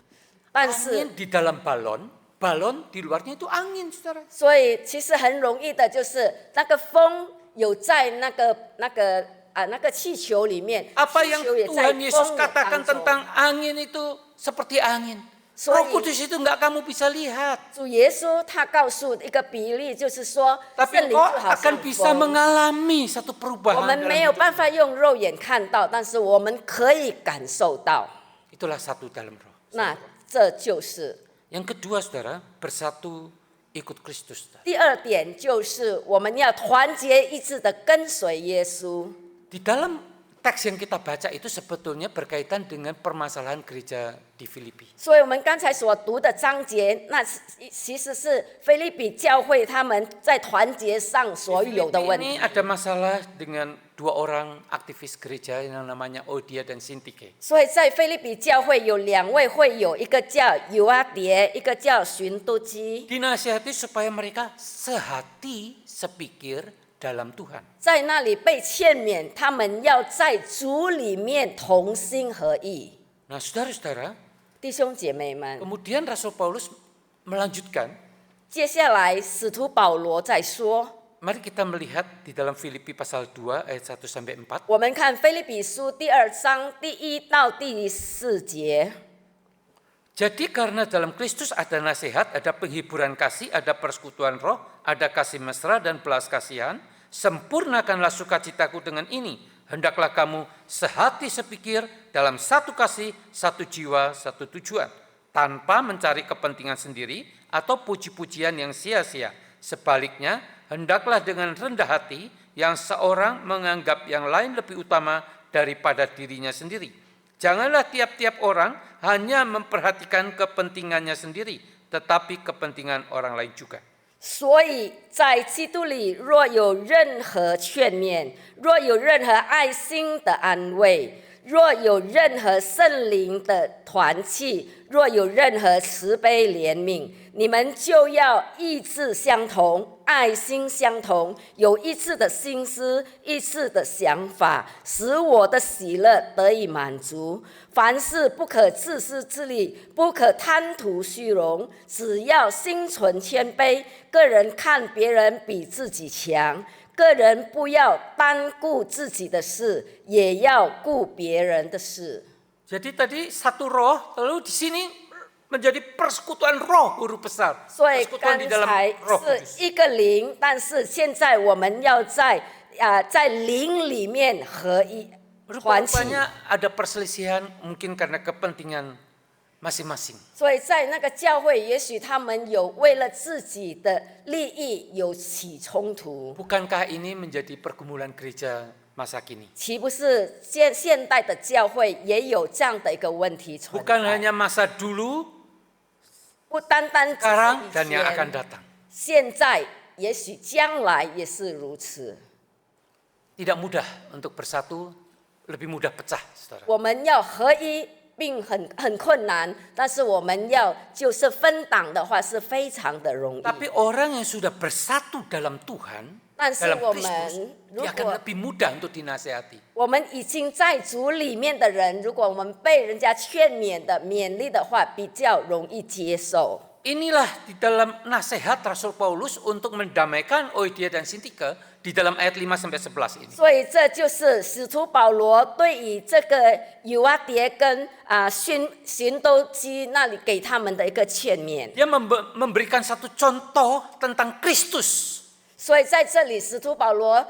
但是， Angin di dalam balon, balon di luarnya itu angin, saudara. 所以其实很容易的，就是那个风有在那个气球里面， Apa 气 yang 球也在 Tuhan Yesus 风的 katakan 当中。 tentang angin itu seperti angin. Sorry. Roh Kudus itu enggak kamu bisa lihat. 主耶稣他告诉一个比例，就是说， Tapi 圣灵 engkau 就好 akan 像 bisa 风。 mengalami satu 我 perubahan 们 dalam 没有 hidup. 办法用肉眼看到，但是我们可以感受到。 Itulah satu dalam roh. 那这就是 Yang kedua, saudara, bersatu ikut Kristus. 第二点，就是我们要团结一致的跟随耶稣。 Di dalam teks yang kita baca itu sebetulnya berkaitan dengan permasalahan gereja di Filipi. 所以我们刚才所读的章节，那其实是腓立比教会他们在团结上所有的 Filipi 问 ini 题。 ada masalah dengan dua orang aktivis gereja yang namanya Odia dan Sintike. 所以在腓立比教会有两位会友，一个叫尤阿蝶，一个叫寻都基。 Dinasihati supaya mereka sehati, sepikir dalam Tuhan. 在那里被劝勉，他们要在主里面同心合意。 Nah, saudara-saudara, 弟兄姐妹们， kemudian Rasul Paulus melanjutkan. 接下来使徒保罗在说， Mari kita melihat di dalam Filipi pasal 2 ayat 1 sampai 4. 我们看腓立比书第2章第1到第4节。 Jadi karena dalam Kristus ada nasihat, ada penghiburan kasih, ada persekutuan roh, ada kasih mesra dan belas kasihan, sempurnakanlah sukacitaku dengan ini. Hendaklah kamu sehati sepikir dalam satu kasih, satu jiwa, satu tujuan, tanpa mencari kepentingan sendiri atau puji-pujian yang sia-sia. Sebaliknya, hendaklah dengan rendah hati yang seorang menganggap yang lain lebih utama daripada dirinya sendiri. Janganlah tiap-tiap orang hanya memperhatikan kepentingannya sendiri, tetapi kepentingan orang lain juga. 所以在基督里，若有任何劝勉，若有任何爱心的安慰，若有任何圣灵的团契，若有任何慈悲怜悯，你们就要意志相同，爱心相同，有一致的心思，一致的想法，使我的喜乐得以满足。凡事不可自私自利，不可贪图虚荣，只要心存谦卑，个人看别人比自己强。个人不要单顾自己的事，也要顾别人的事。 Jadi tadi satu roh, lalu di sini menjadi persekutuan roh huruf besar. 所以 Persekutuan 刚 di dalam 才 roh 是 kudus. 一个灵，但是现在我们要在灵里面合一团契。 Rupanya ada perselisihan mungkin karena kepentingan masing-masing. 所以在那个教会，也许他们有为了自己的利益有起冲突， Bukankah ini menjadi pergumulan gereja masa kini? 岂不是现代的教会也有这样的一个问题存 Bukan 在？ hanya masa dulu, 不单单只 sekarang, 是 dan 以 yang akan 前， datang. 现在也许将来也是如此。 Tidak mudah untuk bersatu, lebih mudah pecah, saudara. 我们要合一，并很困难，但是我们要就是分党的话是非常的容易。 Tapi orang yang sudah bersatu dalam Tuhan, 但是 dalam 我 Kristus, 们如 dia akan 果 lebih mudah untuk dinasehati. 我们已经在主里面的人，如果我们被人家劝勉的勉励的话，比较容易接受。 Inilah di dalam nasihat Rasul Paulus untuk mendamaikan Euodia dan Sintike di dalam ayat 5 sampai 11 ini. 所以这就是使徒保罗对于这个以瓦蝶跟寻都基那里给他们的一个劝勉。 Dia memberikan satu contoh tentang Kristus. 所以在这里，使徒保罗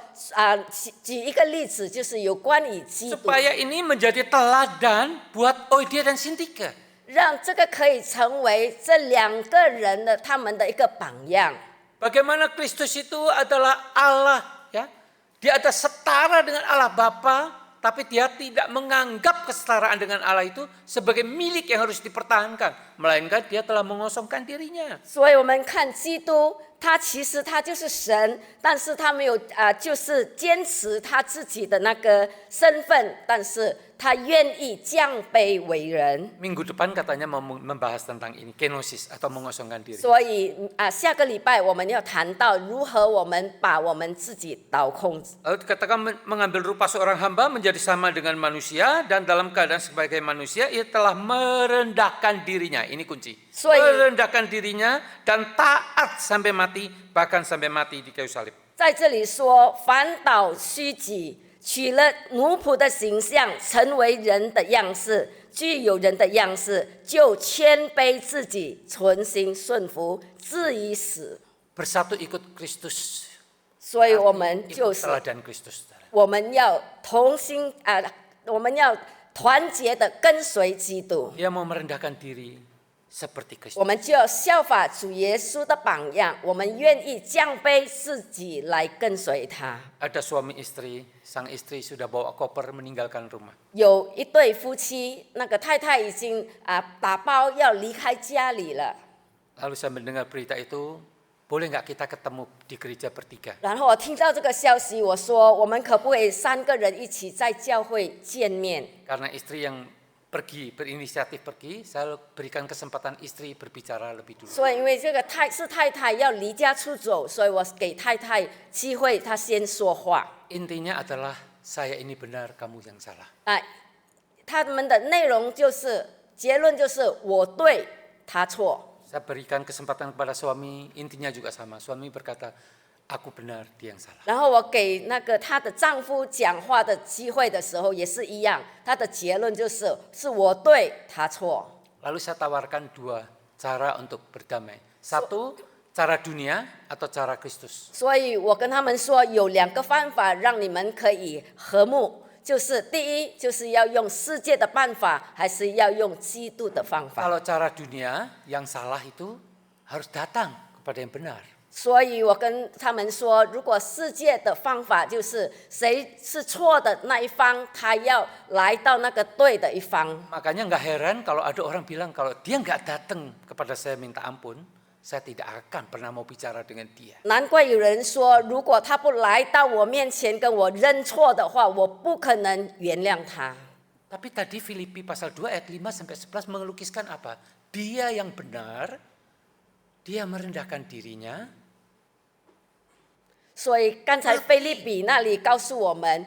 举一个例子，就是有关于基督， Supaya ini menjadi teladan buat Euodia dan Sintike. 让这个可以成为这两个人的他们的一个榜样。 Bagaimana Kristus itu adalah Allah, ya. Dia ada setara dengan Allah Bapa, tapi dia tidak menganggap kesetaraan dengan Allah itu sebagai milik yang harus dipertahankan, melainkan dia telah mengosongkan dirinya. 所以我们看基督，他其实他就是神，但是他没有就是坚持他自己的那个身份，但是他愿意降卑为人。 Minggu depan katanya mau membahas tentang ini, kenosis atau mengosongkan diri. 所以下个礼拜我们要谈到如何我们把我们自己倒空。 Lalu dikatakan mengambil rupa seorang hamba menjadi sama dengan manusia dan dalam keadaan sebagai manusia ia telah merendahkan dirinya. Ini kunci. Merendahkan dirinya dan taat sampai mati, bahkan sampai mati di kayu salib. 在这里说，反倒虚己，取了奴仆的形象，成为人的样式，具有人的样式，就谦卑自己，存心顺服，至于死。 Bersatu ikut Kristus. 所以我们就 Ikut 是 teladan Kristus. 我们要同心我们要团结的跟随基督， Dia mau merendahkan diri seperti 我 Kristus. 们就要效法主耶稣的榜样，我们愿意降卑自己来跟随他。 Ada suami istri, sang istri sudah bawa koper meninggalkan rumah. 有一对夫妻，那个太太已经打包要离开家里了。 Lalu saya mendengar berita itu, boleh nggak kita ketemu di gereja bertiga? 然后我听到这个消息，我说我们可不可以3个人一起在教会见面？ Karena istri yang pergi, berinisiatif pergi, saya berikan kesempatan istri berbicara lebih dulu. 所以因为这个太太要离家出走，所以我给太太机会，她先说话。 Intinya adalah saya ini benar, kamu yang salah. 他们的内容就是结论就是我对，他错。 Saya berikan kesempatan kepada suami, intinya juga sama. Suami berkata, aku benar, dia yang salah. 然后我给那个她的丈夫讲话的机会的时候也是一样，她的结论就是我对，他错。 Lalu saya tawarkan 2 cara untuk berdamai. 1, cara dunia atau cara Kristus. 所以我跟他们说有2个方法让你们可以和睦，就是第一就是要用世界的办法，还是要用基督的方法。 Kalau cara dunia, yang salah itu harus datang kepada yang benar. 所以我跟他们说，如果世界的方法就是谁是错的那一方，他要来到那个对的一方。 Makanya nggak heran kalau ada orang bilang kalau dia nggak datang kepada saya minta ampun, saya tidak akan pernah mau bicara dengan dia. 难怪有人说，如果他不来到我面前跟我认错的话，我不可能原谅他。 Tapi tadi Filipi pasal 2 ayat 5 sampai 11 mengelukiskan apa? Dia yang benar, dia merendahkan dirinya. 所以刚才腓立比那里告诉我们，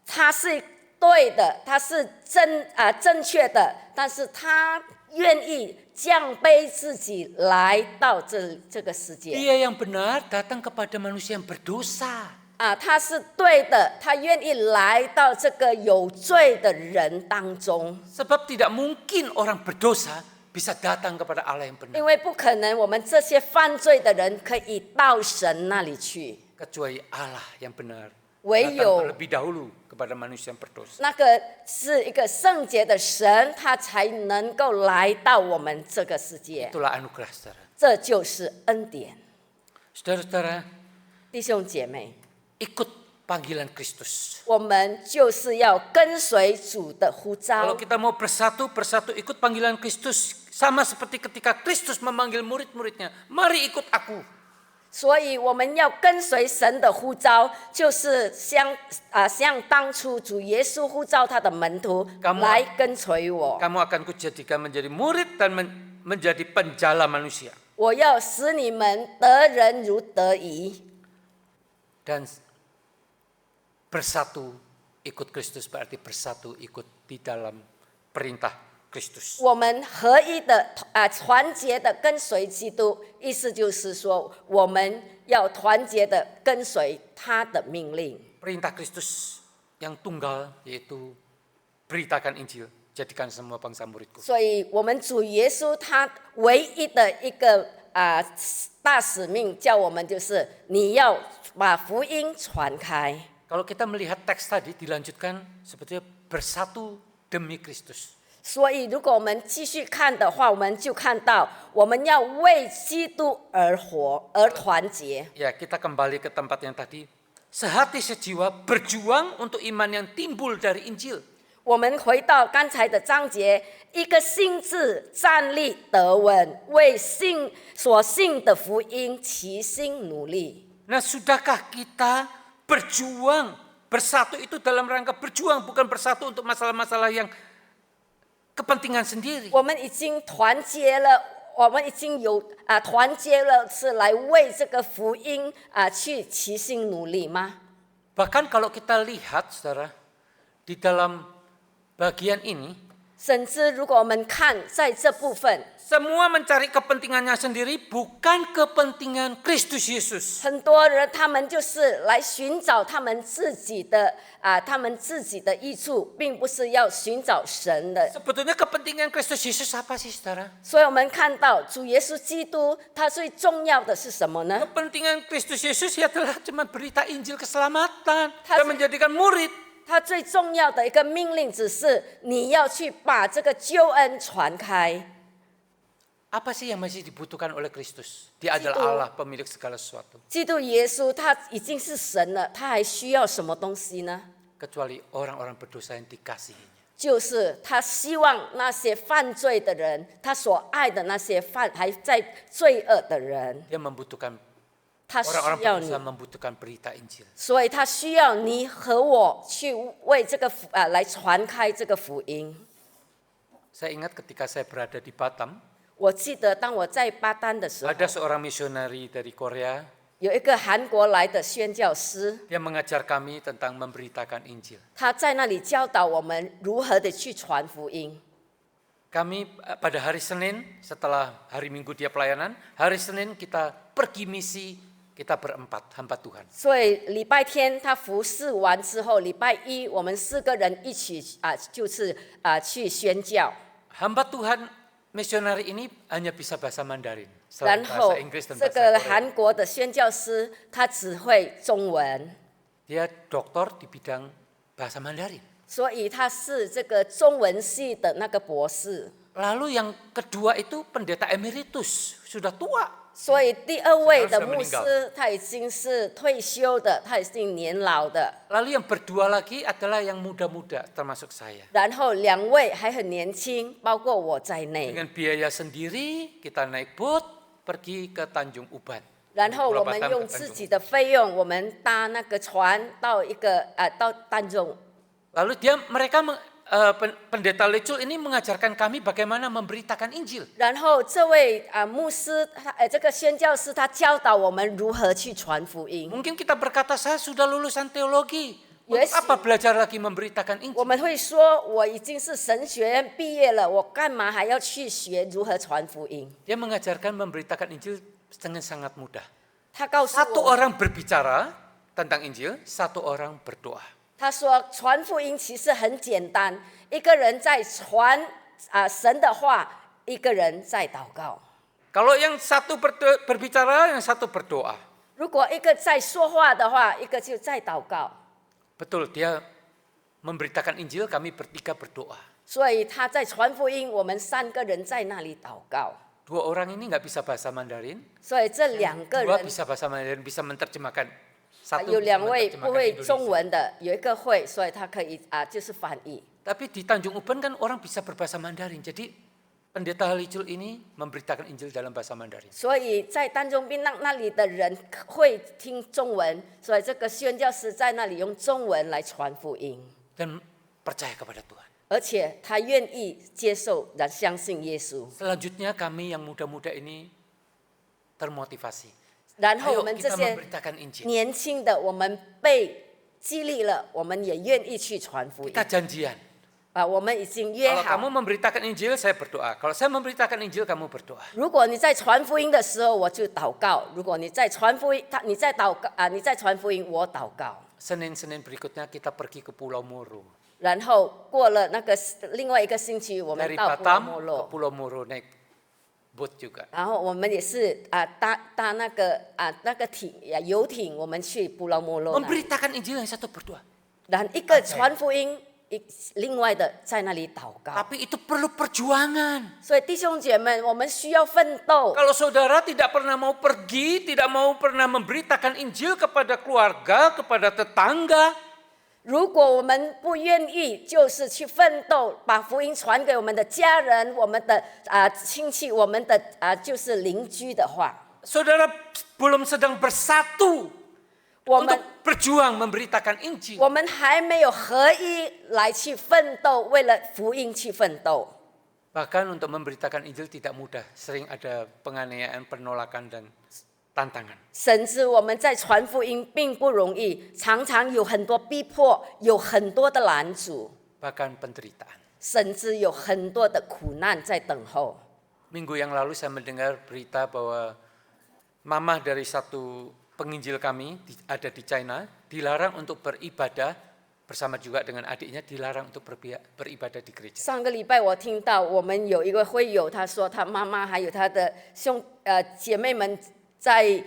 他是对的，他是正确的，但是他愿意降卑自己来到这个世界。 Dia yang benar datang kepada manusia yang berdosa. 他是对的，他愿意来到这个有罪的人当中， Sebab tidak mungkin orang berdosa bisa datang kepada Allah yang benar. 因为不可能我们这些犯罪的人可以到神那里去， Kecuali Allah yang benar 唯 datang 有 terlebih dahulu kepada manusia yang berdosa. 那个是一个圣洁的神，他才能够来到我们这个世界， Itulah anugerah, saudara. 这就是恩典。 Saudara-saudara, 弟兄姐妹， ikut panggilan Kristus. 我们就是要跟随主的呼 Kalau 召。 kita mau bersatu ikut panggilan Kristus. Sama seperti ketika Kristus memanggil murid-muridnya, mari ikut aku. 所以我们要跟随神的呼召，就是像当初主耶稣呼召他的门徒 Kamu- 来跟随我。 Kamu akan kujadikan menjadi murid dan menjadi penjala manusia. 我要使你们得人如得鱼。 Dan bersatu ikut Kristus berarti bersatu ikut di dalam perintah Kristus. 我们合一的团结的跟随基督，意思就是说，我们要团结的跟随他的命令。 Perintah Kristus yang tunggal yaitu beritakan Injil, jadikan semua bangsa muridku. 所以，我们主耶稣他唯一的一个大使命，叫我们就是你要把福音传开。 Kalau kita melihat teks tadi dilanjutkan sebetulnya bersatu demi Kristus. 所以，如果我们继续看的话，我们就看到我们要为基督而活，而团结。 Ya, kita kembali ke tempat yang tadi. Sehati sejiwa berjuang untuk iman yang timbul dari Injil. 我们回到刚才的章节，一个心智站立得稳，为所信的福音齐心努力。 Nah, sudahkah kita berjuang? Bersatu itu dalam rangka berjuang, bukan bersatu untuk masalah-masalah yang kepentingan sendiri. 我们已经团结了，我们已经有团结了，是来为这个福音去齐心努力吗？ Bahkan kalau kita lihat, saudara, di dalam bagian ini, 甚至如果我们看在这部分， semua mencari kepentingannya sendiri, bukan kepentingan Kristus Yesus. 很多人他们就是来寻找他们自己的益处，并不是要寻找神的。 Sebetulnya kepentingan Kristus Yesus apa sih, saudara? 所以我们看到主耶稣基督，他最重要的是什么呢？ Kepentingan Kristus Yesus adalah cuma berita Injil keselamatan dan Tas- menjadikan murid. 他最重要的一个命令只是你要去把这个救恩传开。 Apa sih yang masih dibutuhkan oleh Kristus? Dia adalah Itu. Allah, pemilik segala sesuatu. 基督耶稣他已经是神了，他还需要什么东西呢？ Kecuali orang-orang berdosa yang dikasihinya. 就是他希望那些犯罪的人，他所爱的那些还在罪恶的人， Dia membutuhkan 他需 orang-orang 要你 berdosa，membutuhkan berita Injil. 所以他需要你和我去为这个来传开这个福音。 Saya ingat ketika saya berada di Batam, 我记得当我在巴丹的时候， ada seorang misionari dari Korea, 有一个韩国来的宣教师， dia mengajar kami tentang memberitakan Injil. 他在那里教导我们如何的去传福音。 Kami pada hari Senin, setelah hari Minggu dia pelayanan, hari Senin kita pergi misi, kita berempat, hamba Tuhan. 所以礼拜天他服侍完之后，礼拜一我们4个人一起就是去宣教。 Hamba Tuhan misionari ini hanya bisa bahasa Mandarin, 然 selain 后 bahasa Inggris dan 这 bahasa 个 Korea. 韩国的宣教师他只会中文， Dia doktor di bidang bahasa Mandarin. 所以他是这个中文系的那个博士。 Lalu yang kedua itu pendeta emeritus, sudah tua. 所以第二位的 Sekarang sudah 牧 meninggal 师他已经是退休的，他已经年老的。 Lalu yang berdua lagi adalah yang muda-muda, termasuk saya. 然后2位还很年轻，包括我在内。 Dengan biaya sendiri, kita naik boat pergi ke Tanjung Uban. 然后我们 Pulau Batam 用 ke 自 Tanjung 己的费用，我们搭那个船到到丹中。 Lalu pendeta Lecul ini mengajarkan kami bagaimana memberitakan Injil. 然后这位牧师，这个宣教师，他教导我们如何去传福音。 Mungkin kita berkata, saya sudah lulusan teologi. Untuk Yes. apa belajar lagi memberitakan 我 Injil? 们会说，我已经是神学院毕业了，我干嘛还要去学如何传福音？ Dia mengajarkan memberitakan Injil dengan sangat mudah. 他告诉 Satu 我， orang berbicara tentang Injil, satu orang berdoa. 他说传福音其实很简单，一个人在传神的话，一个人在祷告。 Kalau yang satu berbicara, yang satu berdoa. 如果一个在说话的话，一个就在祷告。Betul, dia memberitakan Injil, kami bertiga berdoa. 所以他在传福音，我们3个人在那里祷告。 Dua orang ini nggak bisa bahasa Mandarin, 所以这2个 dua 人 bisa bahasa Mandarin, bisa menerjemahkan. Satu 有 bisa 2位不 menerjemahkan 会中 Indonesia. 文的，有一个会，所以他可以就是翻译。 Tapi di Tanjung Uban kan orang bisa berbahasa Mandarin, jadi pendeta Halicul ini memberitakan Injil dalam bahasa Mandarin. 所以在丹中兵那里的人会听中文，所以这个宣教师在那里用中文来传福音， Dan percaya kepada Tuhan. 而且他愿意接受และ相信耶稣。 Selanjutnya kami yang muda-muda ini termotivasi. 然后我 Ayo 们这 kita 些 memberitakan Injil. 年轻的，我们被激励了，我们也愿意去传福音 Kita janjian. 我们已经约 Kalau 好 kamu，memberitakan Injil, saya berdoa. Kalau saya memberitakan Injil, kamu berdoa. 如果你在传福音的时候，我就祷告；如果你在传福音，你在祷告你在传福音，我祷告。 Senin-Senin berikutnya kita pergi ke Pulau Moro. 然后过了那个另外一个星期，我们 Dari 到布拉莫 Batam ke 洛， Pulau Moro naik boat juga. 然后我们也是搭那个游艇，我们去布拉莫洛那里。 Memberitakan Injil yang satu berdoa. 然后一个传福音，另外的在那里祷告。 Tapi itu perlu perjuangan. 所以弟兄姐妹，我们需要奋斗。 Kalau saudara tidak pernah mau pergi, tidak mau pernah memberitakan Injil kepada keluarga, kepada tetangga, 如果我们不愿意，就是去奋斗，把福音传给我们的家人、我们的亲戚、我们的就是邻居的话， saudara belum sedang bersatu 我们 untuk berjuang memberitakan Injil. 我们还没有合一来去奋斗，为了福音去奋斗。 Bahkan untuk memberitakan Injil tidak mudah, sering ada penganiayaan, penolakan dan tantangan. 甚至我们在传福音并不容易，常常有很多逼迫，有很多的拦阻， Bahkan penderitaan. 甚至有很多的苦难在等候。 Minggu yang lalu saya mendengar berita bahwa mama dari satu penginjil kami ada di China dilarang untuk beribadah bersama juga dengan adiknya, dilarang untuk beribadah di gereja. 上个礼拜我听到我们有一个会友，他说他妈妈还有他的姐妹们在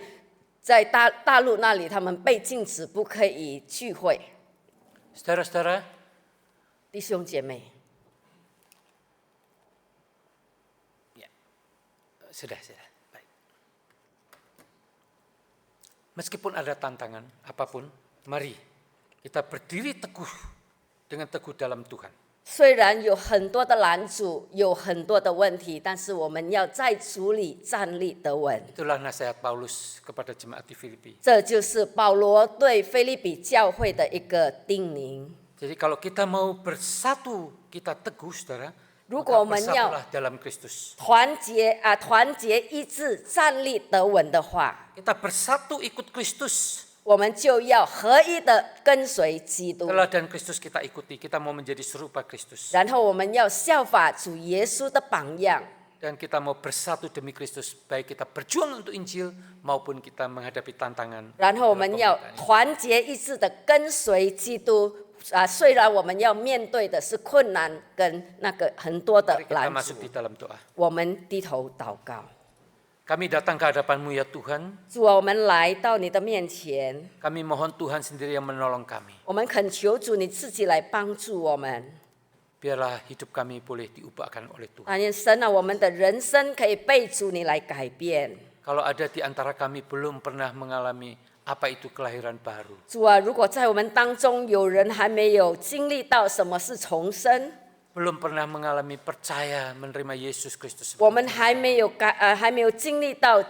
大陆那里，他们被禁止不可以聚会。 Saudara-saudara, 弟兄姐妹， sudah. Baik. Meskipun ada tantangan apapun, mari kita berdiri teguh dengan teguh dalam Tuhan. 虽然有很多的拦阻，有很多的问题，但是我们要在主里站立得稳。 Itulah nasihat Paulus kepada jemaat di Filipi. 这就是保罗对腓立比教会的一个叮咛。 Jadi kalau kita mau bersatu, kita teguh, saudara, 如果我 maka 们要 bersatulah dalam Kristus. 团结一致，站立得稳的话， Kita bersatu ikut Kristus. 我们就要合一的跟随基督， Teladan Kristus kita ikuti, kita mau menjadi serupa Kristus. 然后我们要效法主耶稣的榜样， Dan kita mau bersatu demi Kristus, baik kita berjuang untuk Injil maupun kita menghadapi tantangan. 然后我们 dalam 要 pemberitaan ini. 团结一致的跟随基督。虽然我们要面对的是困难跟那个很多的 Mari kita 拦 masuk 阻， di dalam doa. 我们低头祷告。 Kami datang ke hadapan-Mu ya Tuhan. 主啊，我们来到你的面前， Kami mohon Tuhan sendiri yang menolong kami. 我们恳求主你自己来帮助我们。 Biarlah hidup kami boleh diubahkan oleh Tuhan. 但愿神啊，我们的人生可以被主你来改变。 Kalau ada di antara kami belum pernah mengalami apa itu kelahiran baru, 主啊，如果在我们当中有人还没有经历到什么是重生， belum pernah mengalami percaya menerima Yesus Kristus, 我们还没有经历到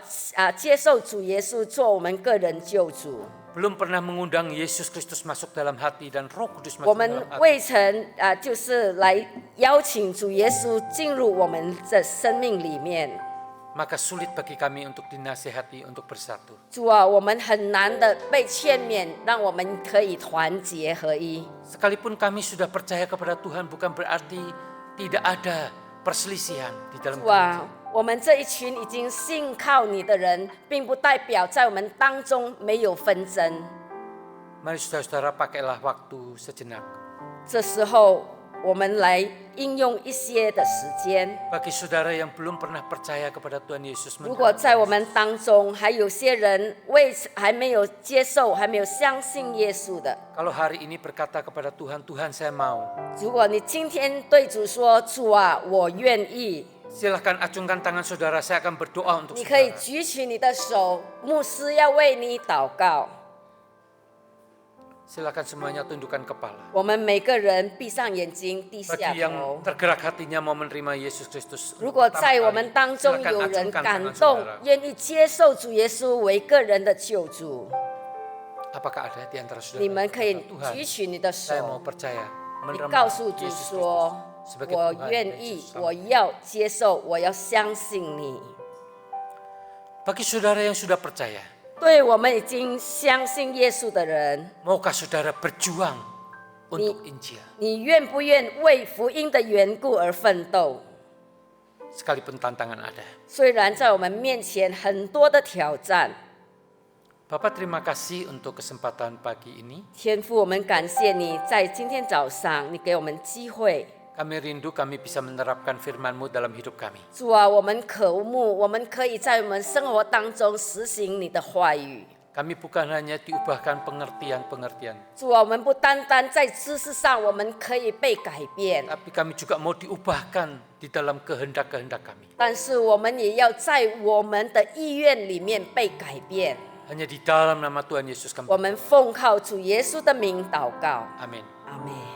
接受主耶稣做我们个人救主， belum pernah mengundang Yesus Kristus masuk dalam hati dan Roh Kudus 我 masuk 们 dalam hati, 未曾就是来邀请主耶稣进入我们的生命里面。 maka sulit bagi kami untuk dinasihati untuk bersatu. 主啊，我们很难的被劝勉，让我们可以团结合一。 Sekalipun kami sudah percaya kepada Tuhan, bukan berarti tidak ada perselisihan di dalam 主 gereja. 啊，我们这一群已经信靠你的人，并不代表在我们当中没有纷争。 Mari saudara-saudara pakailah waktu sejenak. 这时候，我们来应用一些的时间。 Bagi saudara yang belum pernah percaya kepada Tuhan Yesus, 如果在我们当中还有些人还没有接受、还没有相信耶稣的， kalau hari ini berkata kepada Tuhan, Tuhan saya mau, 如果你今天对主说：“主啊，我愿意。” silahkan acungkan tangan saudara, saya akan berdoa untuk 你可以 saudara. 举起你的手，牧师要为你祷告。 Silahkan semuanya tundukkan kepala. 我们每个人闭上眼睛，低下 Bagi yang 头。 tergerak hatinya mau menerima Yesus Kristus, 如果 pertama 在我 kali, 们当中 silakan 有人 acungkan 感 tangan 动 saudara.，愿意接受主耶稣为个人的救主， Apakah ada di antara 你 saudara 们可以 Tuhan, 举起你的 saya mau 手， percaya 你 menerima 告诉主 Yesus 说 Kristus：“ sebagai 我 Tuhan 愿 dan 意， Yesus 我 kami. 要接受，我要相信你。” Bagi saudara yang sudah percaya, 对我们已经相信耶稣的人， maukah saudara berjuang untuk Injil? 你愿不愿为福音的缘故而奋斗？ Sekalipun tantangan ada. 虽然在我们面前很多的挑战， Bapak terima kasih untuk kesempatan pagi ini. 天父，我们感谢你在今天早上，你给我们机会。 Kami rindu kami bisa menerapkan firman-Mu dalam hidup kami. 主啊，我们渴慕，我们可以在我们生活当中实行你的话语。 Kami bukan hanya diubahkan pengertian-pengertian, 主啊，我们不单单在知识上我们可以被改变， tapi kami juga mau diubahkan di dalam kehendak-kehendak kami. 但是我们也要在我们的意愿里面被改变。 Hanya di dalam nama Tuhan Yesus kami. 我们奉靠主耶稣的名祷告， Amin. 阿门。